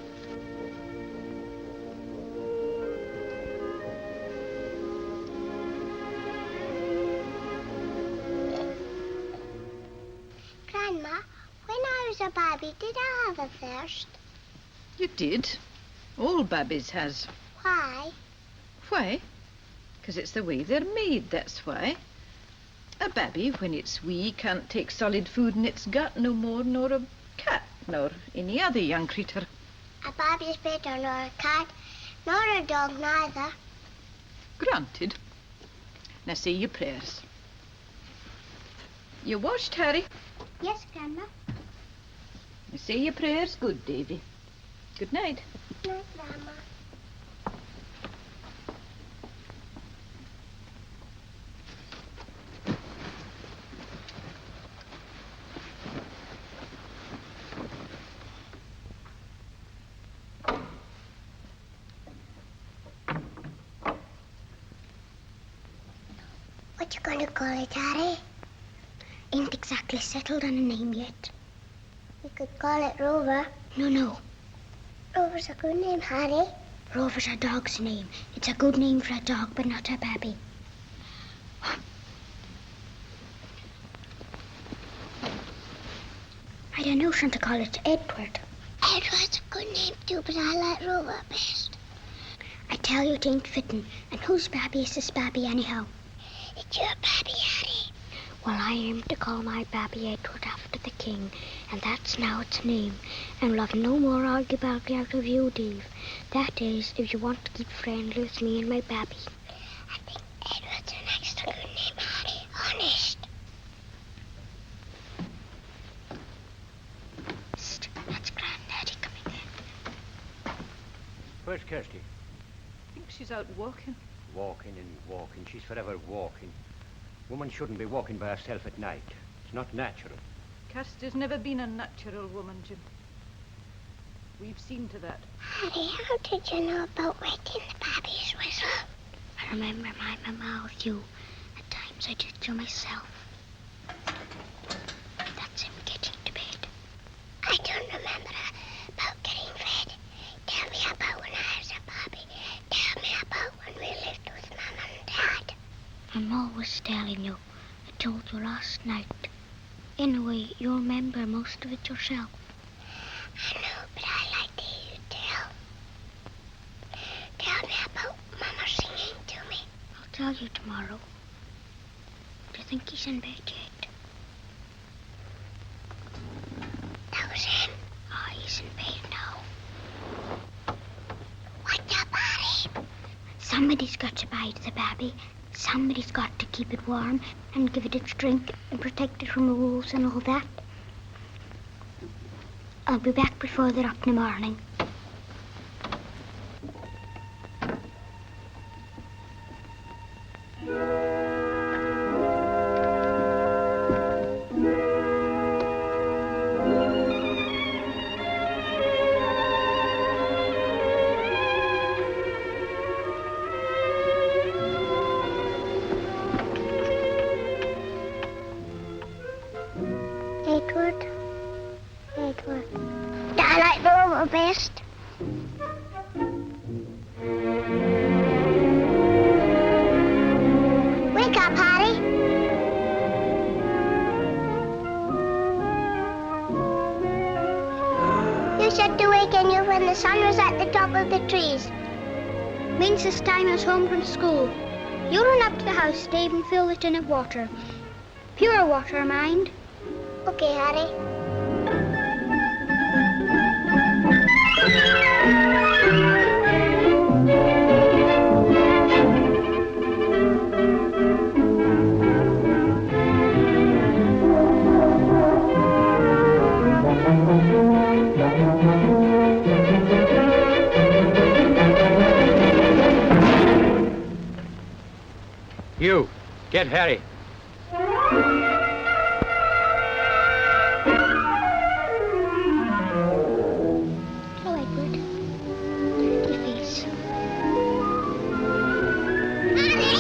Grandma, when I was a baby, did I have a thirst? You did. All babbies has. Why? Why? 'Cause it's the way they're made, that's why. A babby, when it's wee, can't take solid food in its gut no more nor a cat, nor any other young creature. A baby's better nor a cat, nor a dog neither. Granted. Now say your prayers. You washed, Harry? Yes, Grandma. Now say your prayers good, Davy. Good night. Night, Grandma. What you gonna call it, Harry? Ain't exactly settled on a name yet. You could call it Rover. No. Rover's a good name, Harry. Rover's a dog's name. It's a good name for a dog, but not a babby. I'd a notion to call it Edward. Edward's a good name too, but I like Rover best. I tell you it ain't fitting. And whose babby is this babby anyhow? It's your babby, Harry. Well, I am to call my babby Edward after the king, and that's now its name. And we'll have no more argy-bargy out of you, Dave. That is, if you want to keep friendly with me and my babby. I think Edward's an extra good name, Harry. Honest. Psst, that's Granddaddy coming in. Where's Kirsty? I think she's out walking. Walking and walking. She's forever walking. Woman shouldn't be walking by herself at night. It's not natural. Kirsty's never been a natural woman, Jim. We've seen to that. Harry, how did you know about wetting the baby's whistle? I remember my mamma with you. At times I did so myself. That's him getting to bed. I don't remember about getting fed. Tell me about when I was a baby. Tell me about when we lived with Mum and Dad. I'm always telling you. I told you last night. In a way, you'll remember most of it yourself. I know, but I like to hear you tell. Tell me about Mama singing to me. I'll tell you tomorrow. Do you think he's in bed yet? That was him. Oh, he's in bed now. What's up, Harry? Somebody's got to bide the baby. Somebody's got to keep it warm and give it its drink and protect it from the wolves and all that. I'll be back before they're up in the morning. Edward. I like Rover best. Wake up, Harry. You said to waken you when the sun was at the top of the trees. Means it's time I was home from school. You run up to the house, Dave, and fill the tin of water. Pure water, mind. Okay, Harry. You, get Harry. Hello, Edward. Your face. Harry!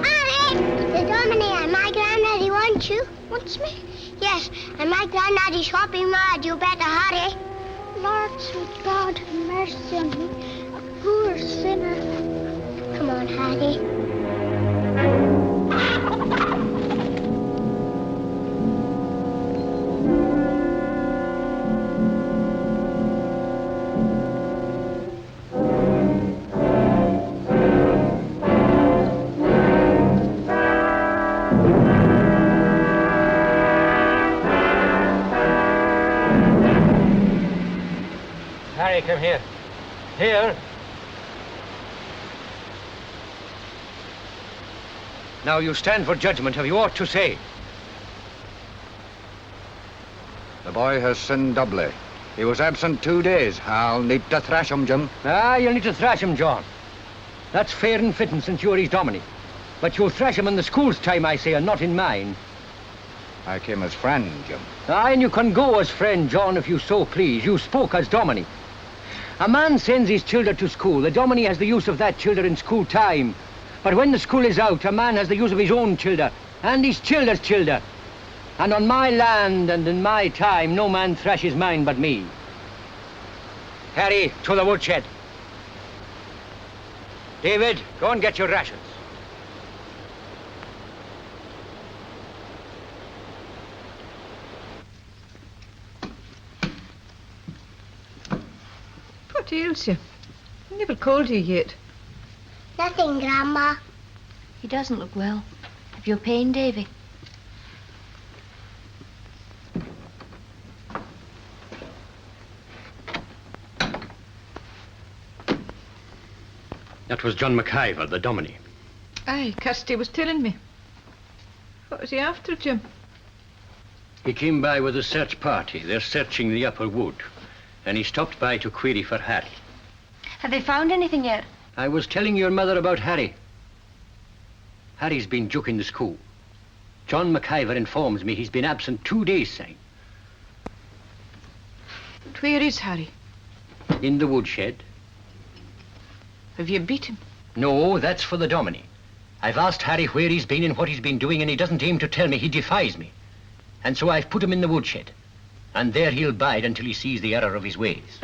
Harry! The Domine and my granddaddy wants you. Daddy's hopping mad. You better hurry. Lord, sweet God, have mercy on me, a poor sinner. Come on, Harry. Harry, come here. Here. Now you stand for judgment. Have you aught to say? The boy has sinned doubly. He was absent 2 days. I'll need to thrash him, Jim. Ah, you'll need to thrash him, John. That's fair and fitting since you're his dominie. But you'll thrash him in the school's time, I say, and not in mine. I came as friend, Jim. Aye, and you can go as friend, John, if you so please. You spoke as dominie. A man sends his children to school. The dominie has the use of that children in school time. But when the school is out, a man has the use of his own children, and his children's children. And on my land and in my time, no man thrashes mine but me. Harry, to the woodshed. David, go and get your rations. What ails you? I never called you yet. Nothing, Grandma. He doesn't look well. Have you pain, Davy? That was John McIver, the dominie. Aye, Kirsty was telling me. What was he after, Jim? He came by with a search party. They're searching the upper wood. And he stopped by to query for Harry. Have they found anything yet? I was telling your mother about Harry. Harry's been joking the school. John McIver informs me he's been absent 2 days, saying. But where is Harry? In the woodshed. Have you beat him? No, that's for the dominie. I've asked Harry where he's been and what he's been doing, and he doesn't aim to tell me. He defies me. And so I've put him in the woodshed. And there he'll bide until he sees the error of his ways.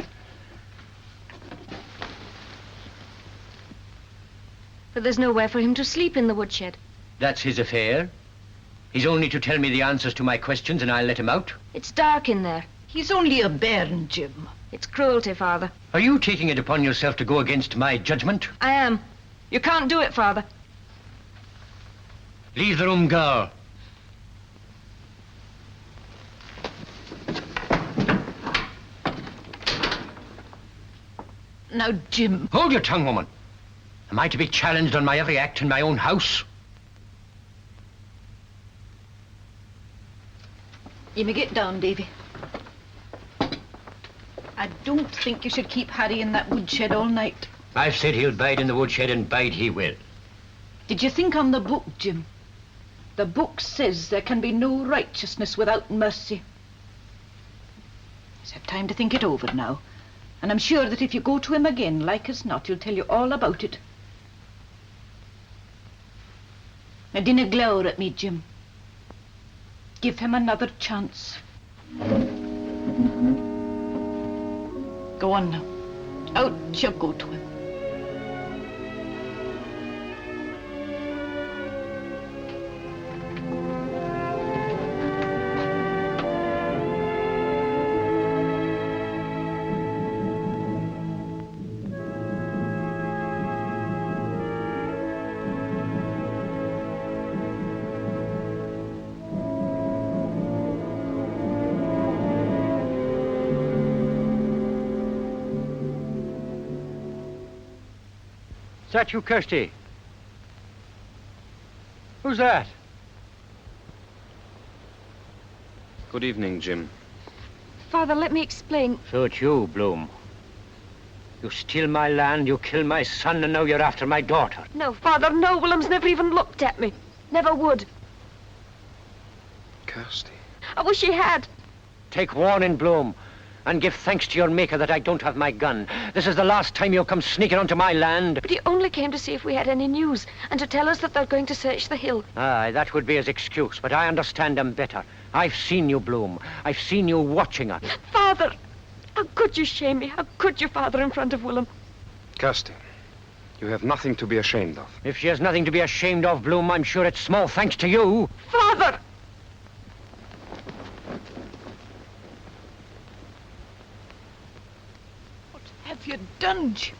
But there's nowhere for him to sleep in the woodshed. That's his affair. He's only to tell me the answers to my questions and I'll let him out. It's dark in there. He's only a bairn, Jim. It's cruelty, Father. Are you taking it upon yourself to go against my judgment? I am. You can't do it, Father. Leave the room, girl. Now, Jim. Hold your tongue, woman. Am I to be challenged on my every act in my own house? You may get down, Davy. I don't think you should keep Harry in that woodshed all night. I've said he'll bide in the woodshed, and bide he will. Did you think on the book, Jim? The book says there can be no righteousness without mercy. He's had time to think it over now. And I'm sure that if you go to him again, like as not, he'll tell you all about it. Now, dinna glower at me, Jim. Give him another chance. Go on now. Out you go to him. Is that you, Kirsty? Who's that? Good evening, Jim. Father, let me explain. So it's you, Bloom. You steal my land, you kill my son, and now you're after my daughter. No, Father, no. Willem's never even looked at me. Never would. Kirsty. I wish he had. Take warning, Bloom. And give thanks to your maker that I don't have my gun. This is the last time you'll come sneaking onto my land. But he only came to see if we had any news and to tell us that they're going to search the hill. Aye, that would be his excuse, but I understand him better. I've seen you, Bloom. I've seen you watching her. Father! How could you shame me? How could you, Father, in front of Willem? Kirsty, you have nothing to be ashamed of. If she has nothing to be ashamed of, Bloom, I'm sure it's small thanks to you. Father! What have you done, Jim?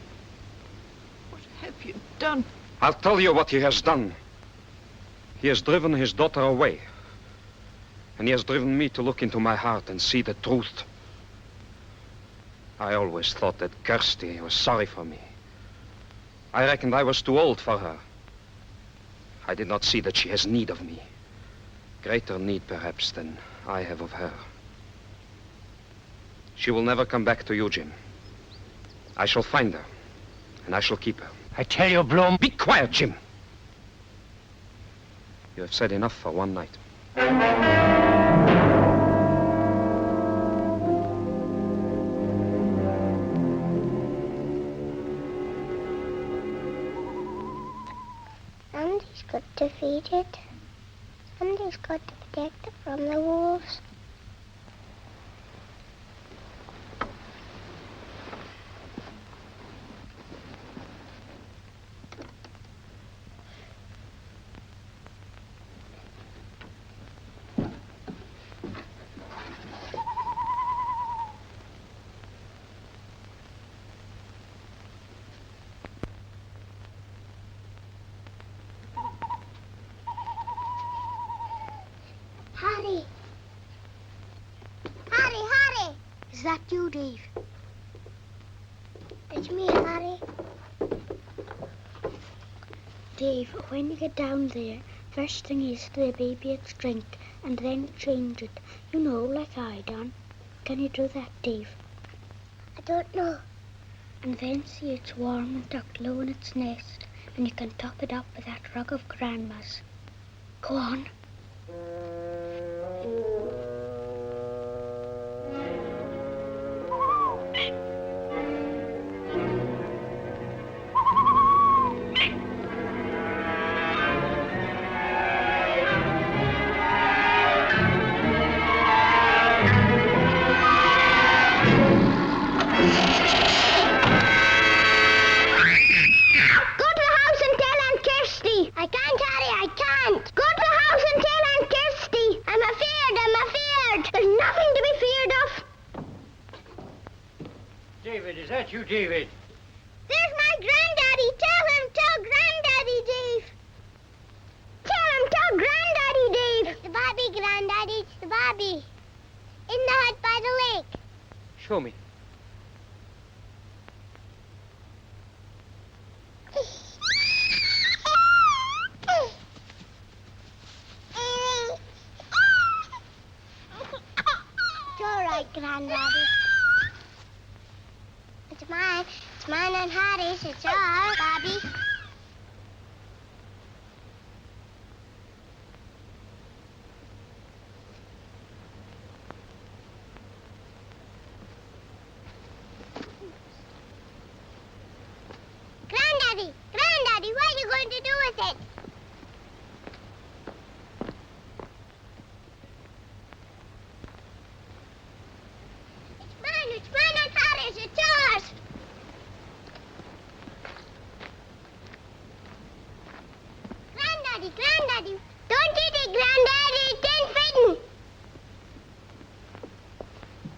What have you done? I'll tell you what he has done. He has driven his daughter away. And he has driven me to look into my heart and see the truth. I always thought that Kirsty was sorry for me. I reckoned I was too old for her. I did not see that she has need of me. Greater need, perhaps, than I have of her. She will never come back to you, Jim. I shall find her, and I shall keep her. I tell you, Bloom... Be quiet, Jim! You have said enough for one night. Somebody's got to feed it. Somebody's got to protect it from the wolves. Harry! Harry, Harry! Is that you, Dave? It's me, Harry. Dave, when you get down there, first thing is to the baby its drink, and then change it. You know, like I done. Can you do that, Dave? I don't know. And then see it's warm and tucked low in its nest, and you can top it up with that rug of Grandma's. Go on. David, is that you, David? There's my granddaddy. Tell Granddaddy, Dave. Tell Granddaddy, Dave. It's the Bobby, Granddaddy. It's the Bobby. In the hut by the lake. Show me. It's all right, Granddaddy. It's mine. It's mine and Harry's. It's yours, Bobby. Granddaddy, what are you going to do with it? It's mine and Harry's. It's yours. Granddaddy, don't eat it, Granddaddy. It ain't fitting.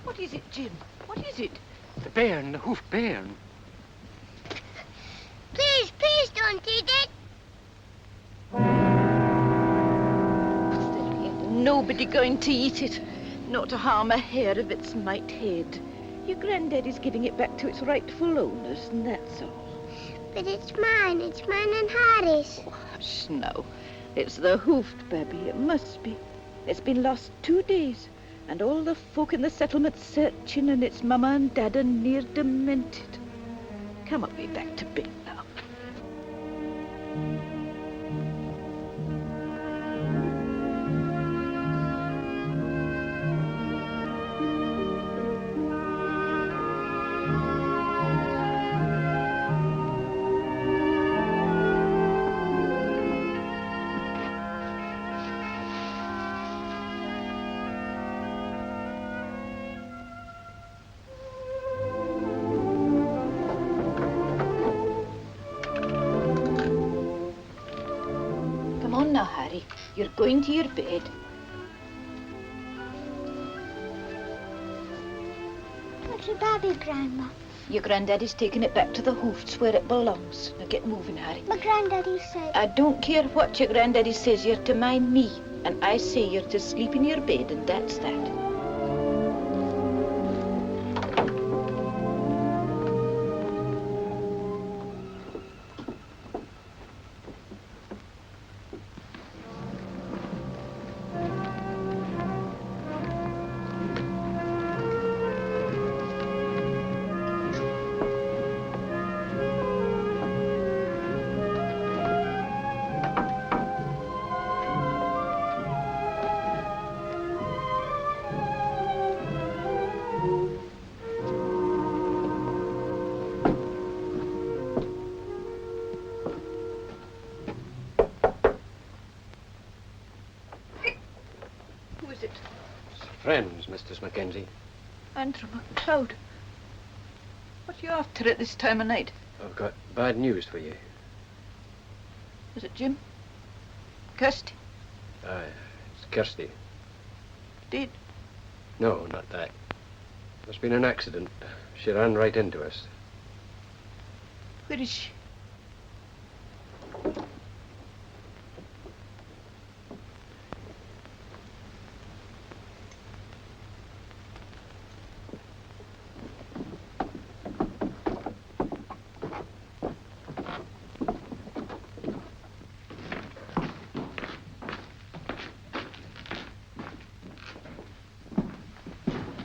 What is it, Jim? What is it? The bairn, the hoofed bairn. Please don't eat it. There ain't nobody going to eat it. Not to harm a hair of its mite head. Your granddaddy's giving it back to its rightful owners, and that's all. But it's mine and Harry's. Oh, hush now. It's the hoofed baby, it must be. It's been lost 2 days, and all the folk in the settlement searching, and its mama and dad are near demented. Come on, be back to bed now. Harry. You're going to your bed. What's your baby, Grandma? Your granddaddy's taking it back to the Hoofts where it belongs. Now get moving, Harry. My granddaddy said... I don't care what your granddaddy says. You're to mind me. And I say you're to sleep in your bed, and that's that. Friends, Mistress Mackenzie. Andrew MacLeod. What are you after at this time of night? I've got bad news for you. Is it Jim? Kirsty? Aye, it's Kirsty. Dead? No, not that. There's been an accident. She ran right into us. Where is she?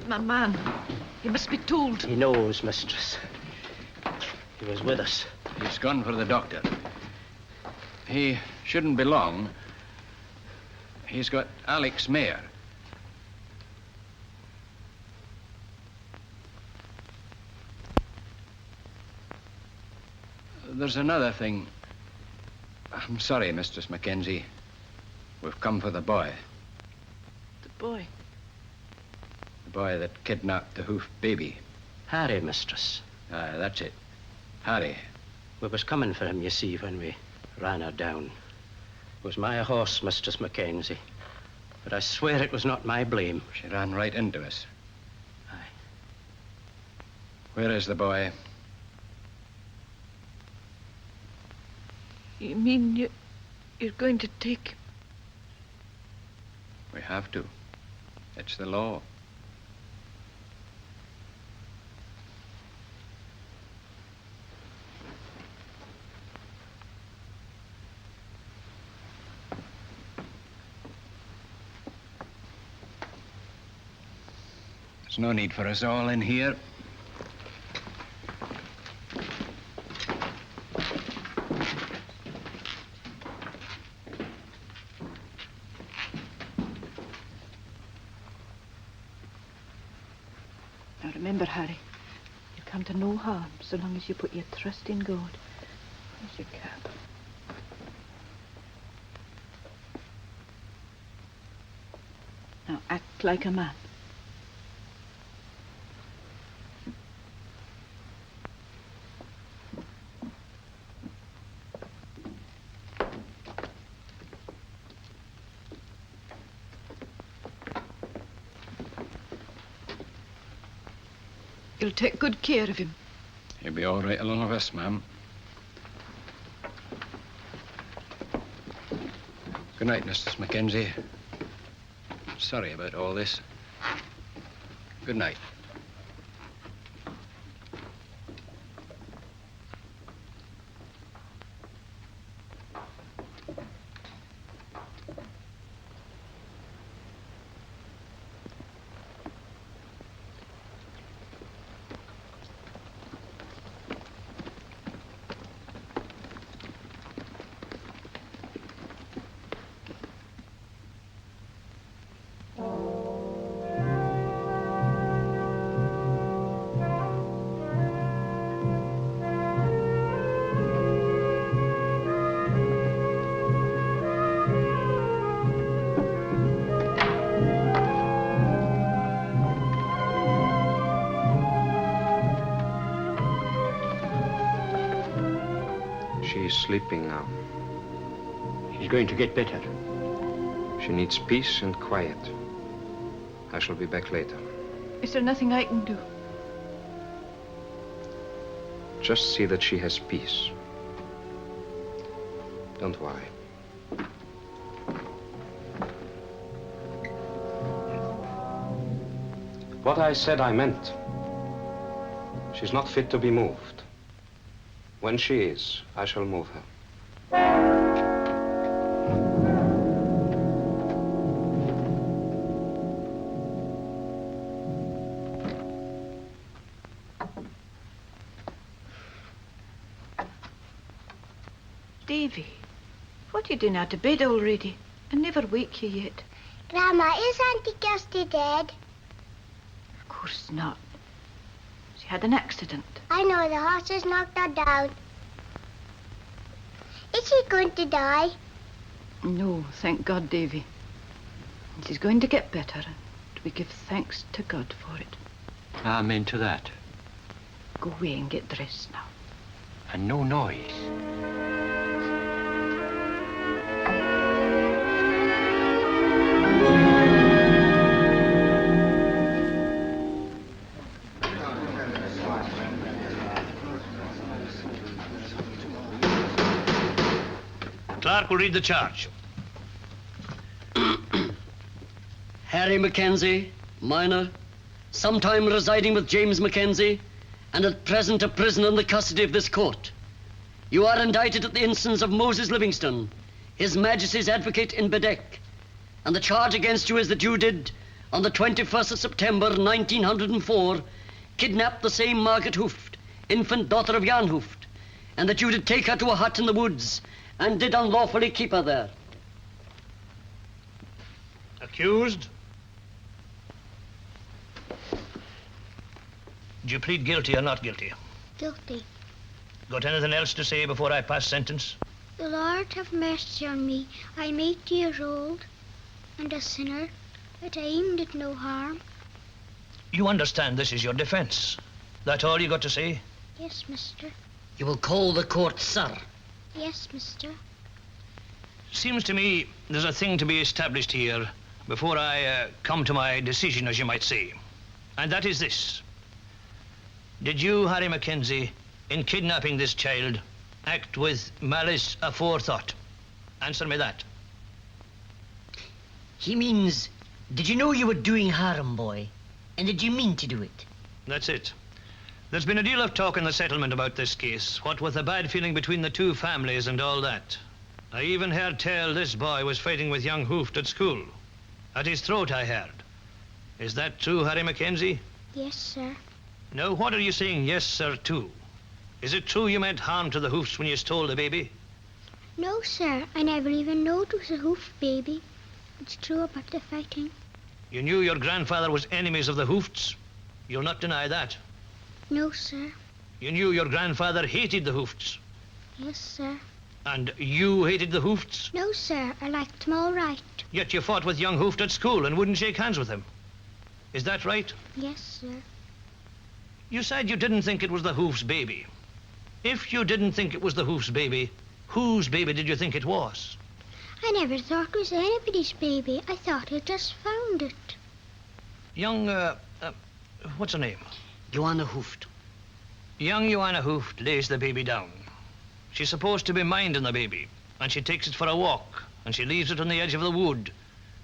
My man. You must be told. He knows, mistress. He was with us. He's gone for the doctor. He shouldn't be long. He's got Alec's mare. There's another thing. I'm sorry, Mistress Mackenzie. We've come for the boy. The boy? The boy that kidnapped the Hoof baby. Harry, mistress. Aye, that's it. Harry. We was coming for him, you see, when we ran her down. It was my horse, Mistress Mackenzie. But I swear it was not my blame. She ran right into us. Aye. Where is the boy? You mean you're going to take him? We have to. It's the law. There's no need for us all in here. Now remember, Harry, you come to no harm so long as you put your trust in God. Here's your cap. Now act like a man. You'll take good care of him. He'll be all right along of us, ma'am. Good night, Mistress Mackenzie. Sorry about all this. Good night. She's sleeping now. She's going to get better. She needs peace and quiet. I shall be back later. Is there nothing I can do? Just see that she has peace. Don't worry. What I said, I meant. She's not fit to be moved. When she is, I shall move her. Davy, what are you doing out of bed already? I never wake you yet. Grandma, is Auntie Kirsty dead? Of course not. She had an accident. I know, the horses knocked her down. Is she going to die? No, thank God, Davy. And she's going to get better, and we give thanks to God for it. Amen to that. Go away and get dressed now. And no noise. Clerk will read the charge. Harry Mackenzie, minor, sometime residing with James Mackenzie, and at present a prisoner in the custody of this court. You are indicted at the instance of Moses Livingston, His Majesty's advocate in Bedeck, and the charge against you is that you did, on the 21st of September, 1904, kidnap the same Margaret Hooft, infant daughter of Jan Hooft, and that you did take her to a hut in the woods and did unlawfully keep her there. Accused? Do you plead guilty or not guilty? Guilty. Got anything else to say before I pass sentence? The Lord have mercy on me. I'm 8 years old and a sinner, but I aimed at no harm. You understand this is your defense. That all you got to say? Yes, mister. You will call the court, sir. Yes, mister. Seems to me there's a thing to be established here before I come to my decision, as you might say. And that is this. Did you, Harry Mackenzie, in kidnapping this child, act with malice aforethought? Answer me that. He means, did you know you were doing harm, boy? And did you mean to do it? That's it. There's been a deal of talk in the settlement about this case, what with the bad feeling between the two families and all that. I even heard tell this boy was fighting with young Hooft at school. At his throat, I heard. Is that true, Harry Mackenzie? Yes, sir. Now, what are you saying yes, sir, to? Is it true you meant harm to the Hoofts when you stole the baby? No, sir. I never even knew it was a hoof baby. It's true about the fighting. You knew your grandfather was enemies of the Hoofts? You'll not deny that. No, sir. You knew your grandfather hated the Hoofts? Yes, sir. And you hated the Hoofts? No, sir. I liked them all right. Yet you fought with young Hooft at school and wouldn't shake hands with him. Is that right? Yes, sir. You said you didn't think it was the Hoof's baby. If you didn't think it was the Hoof's baby, whose baby did you think it was? I never thought it was anybody's baby. I thought I just found it. Young, what's her name? Joanna Hooft. Young Joanna Hooft lays the baby down. She's supposed to be minding the baby, and she takes it for a walk, and she leaves it on the edge of the wood,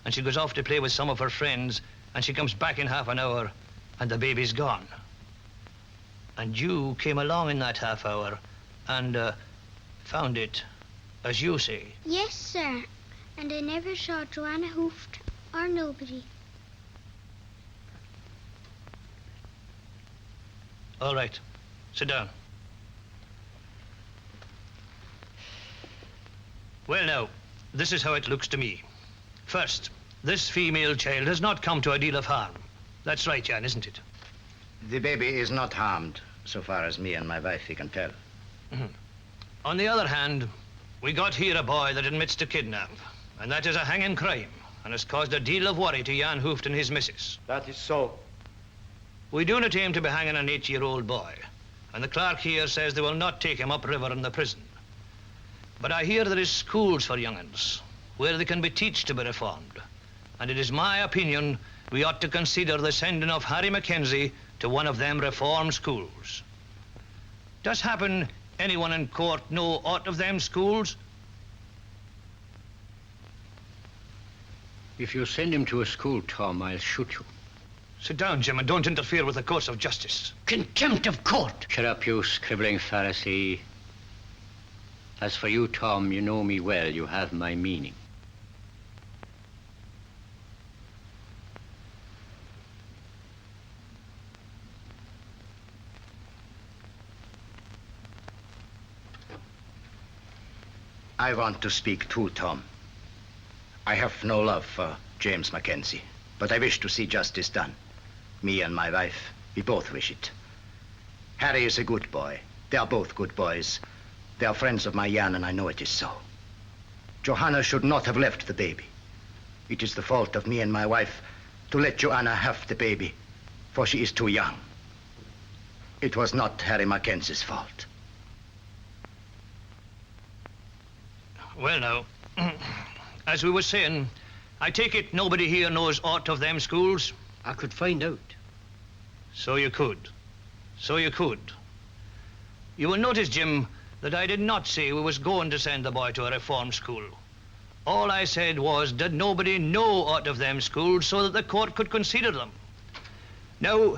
and she goes off to play with some of her friends, and she comes back in half an hour, and the baby's gone. And you came along in that half hour and found it, as you say. Yes, sir. And I never saw Joanna Hooft or nobody. All right. Sit down. Well, now, this is how it looks to me. First, this female child has not come to a deal of harm. That's right, Jan, isn't it? The baby is not harmed, so far as me and my wife can tell. Mm-hmm. On the other hand, we got here a boy that admits to kidnap, and that is a hanging crime, and has caused a deal of worry to Jan Hooft and his missus. That is so. We do not aim to be hanging an 8-year-old boy, and the clerk here says they will not take him upriver in the prison. But I hear there is schools for young'uns, where they can be teached to be reformed. And it is my opinion we ought to consider the sending of Harry Mackenzie to one of them reform schools. Does happen anyone in court know aught of them schools? If you send him to a school, Tom, I'll shoot you. Sit down, Jim, and don't interfere with the course of justice. Contempt of court! Shut up, you scribbling Pharisee. As for you, Tom, you know me well. You have my meaning. I want to speak too, Tom. I have no love for James Mackenzie, but I wish to see justice done. Me and my wife, we both wish it. Harry is a good boy. They are both good boys. They are friends of my Jan, and I know it is so. Johanna should not have left the baby. It is the fault of me and my wife to let Joanna have the baby, for she is too young. It was not Harry Mackenzie's fault. Well, now, as we were saying, I take it nobody here knows aught of them schools? I could find out. So you could. So you could. You will notice, Jim, that I did not say we was going to send the boy to a reform school. All I said was, did nobody know aught of them schools so that the court could consider them? Now,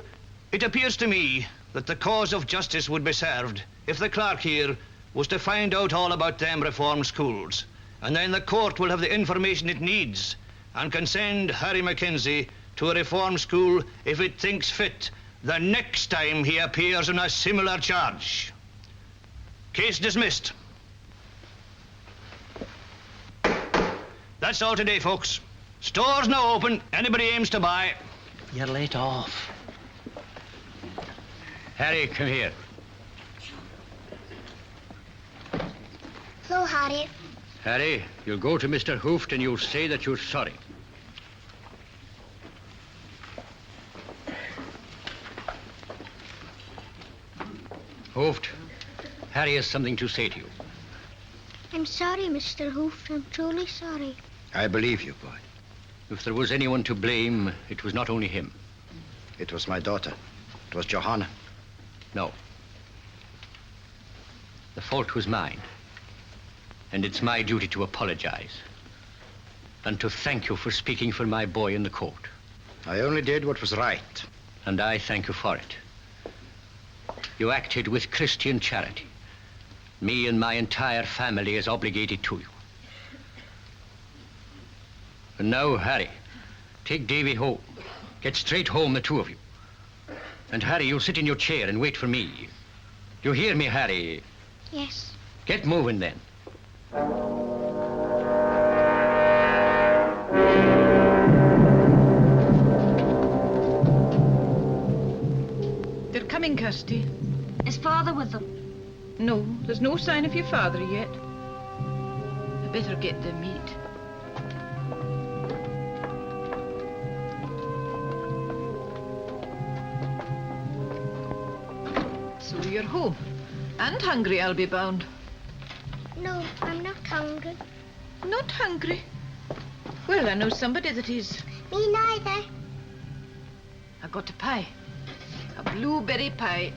it appears to me that the cause of justice would be served if the clerk here was to find out all about them reform schools, and then the court will have the information it needs and can send Harry Mackenzie to a reform school if it thinks fit the next time he appears on a similar charge. Case dismissed. That's all today, folks. Store's now open. Anybody aims to buy. You're let off. Harry, come here. Hello, Harry. Harry, you'll go to Mr. Hooft and you'll say that you're sorry. Hooft, Harry has something to say to you. I'm sorry, Mr. Hooft. I'm truly sorry. I believe you, boy. If there was anyone to blame, it was not only him. It was my daughter. It was Johanna. No. The fault was mine. And it's my duty to apologize. And to thank you for speaking for my boy in the court. I only did what was right. And I thank you for it. You acted with Christian charity. Me and my entire family is obligated to you. And now, Harry, take Davy home. Get straight home, the two of you. And Harry, you'll sit in your chair and wait for me. You hear me, Harry? Yes. Get moving then. They're coming, Kirsty. Is father with them? No, there's no sign of your father yet. I better get the meat. So you're home. And hungry, I'll be bound. No, I'm not hungry. Not hungry? Well, I know somebody that is. Me neither. I got a pie. A blueberry pie.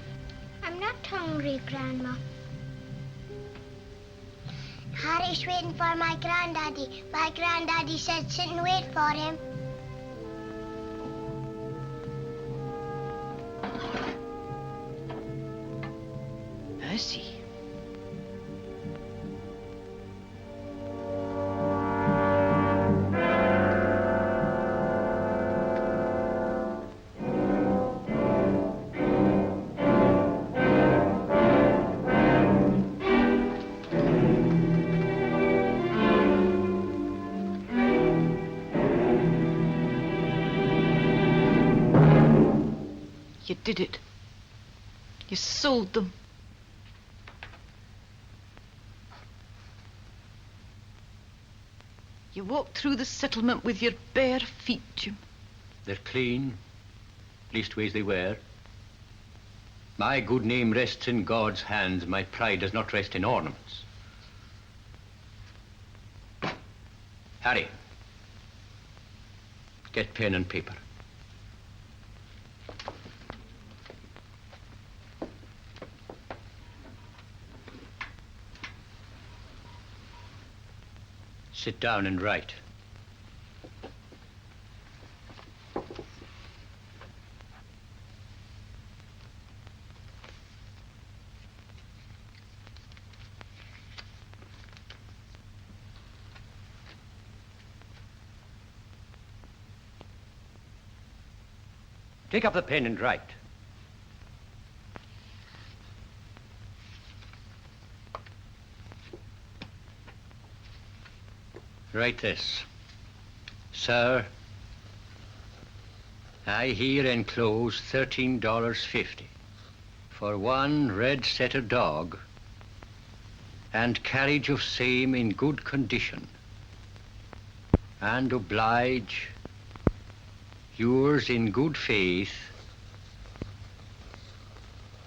I'm not hungry, Grandma. Harry's waiting for my granddaddy. My granddaddy said sit and wait for him. I see. You did it. You sold them. You walked through the settlement with your bare feet, Jim. They're clean. Leastways they were. My good name rests in God's hands. My pride does not rest in ornaments. Harry, get pen and paper. Sit down and write. Take up the pen and write. Write this. Sir, I here enclose $13.50 for one red setter dog and carriage of same in good condition, and oblige yours in good faith,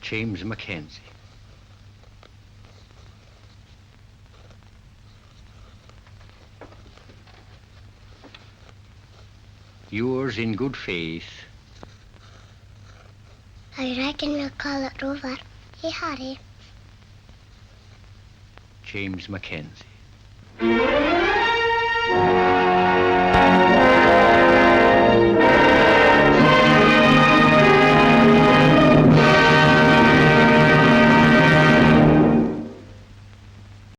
James Mackenzie. Yours in good faith. I reckon we'll call it over. Hey, Harry. James Mackenzie.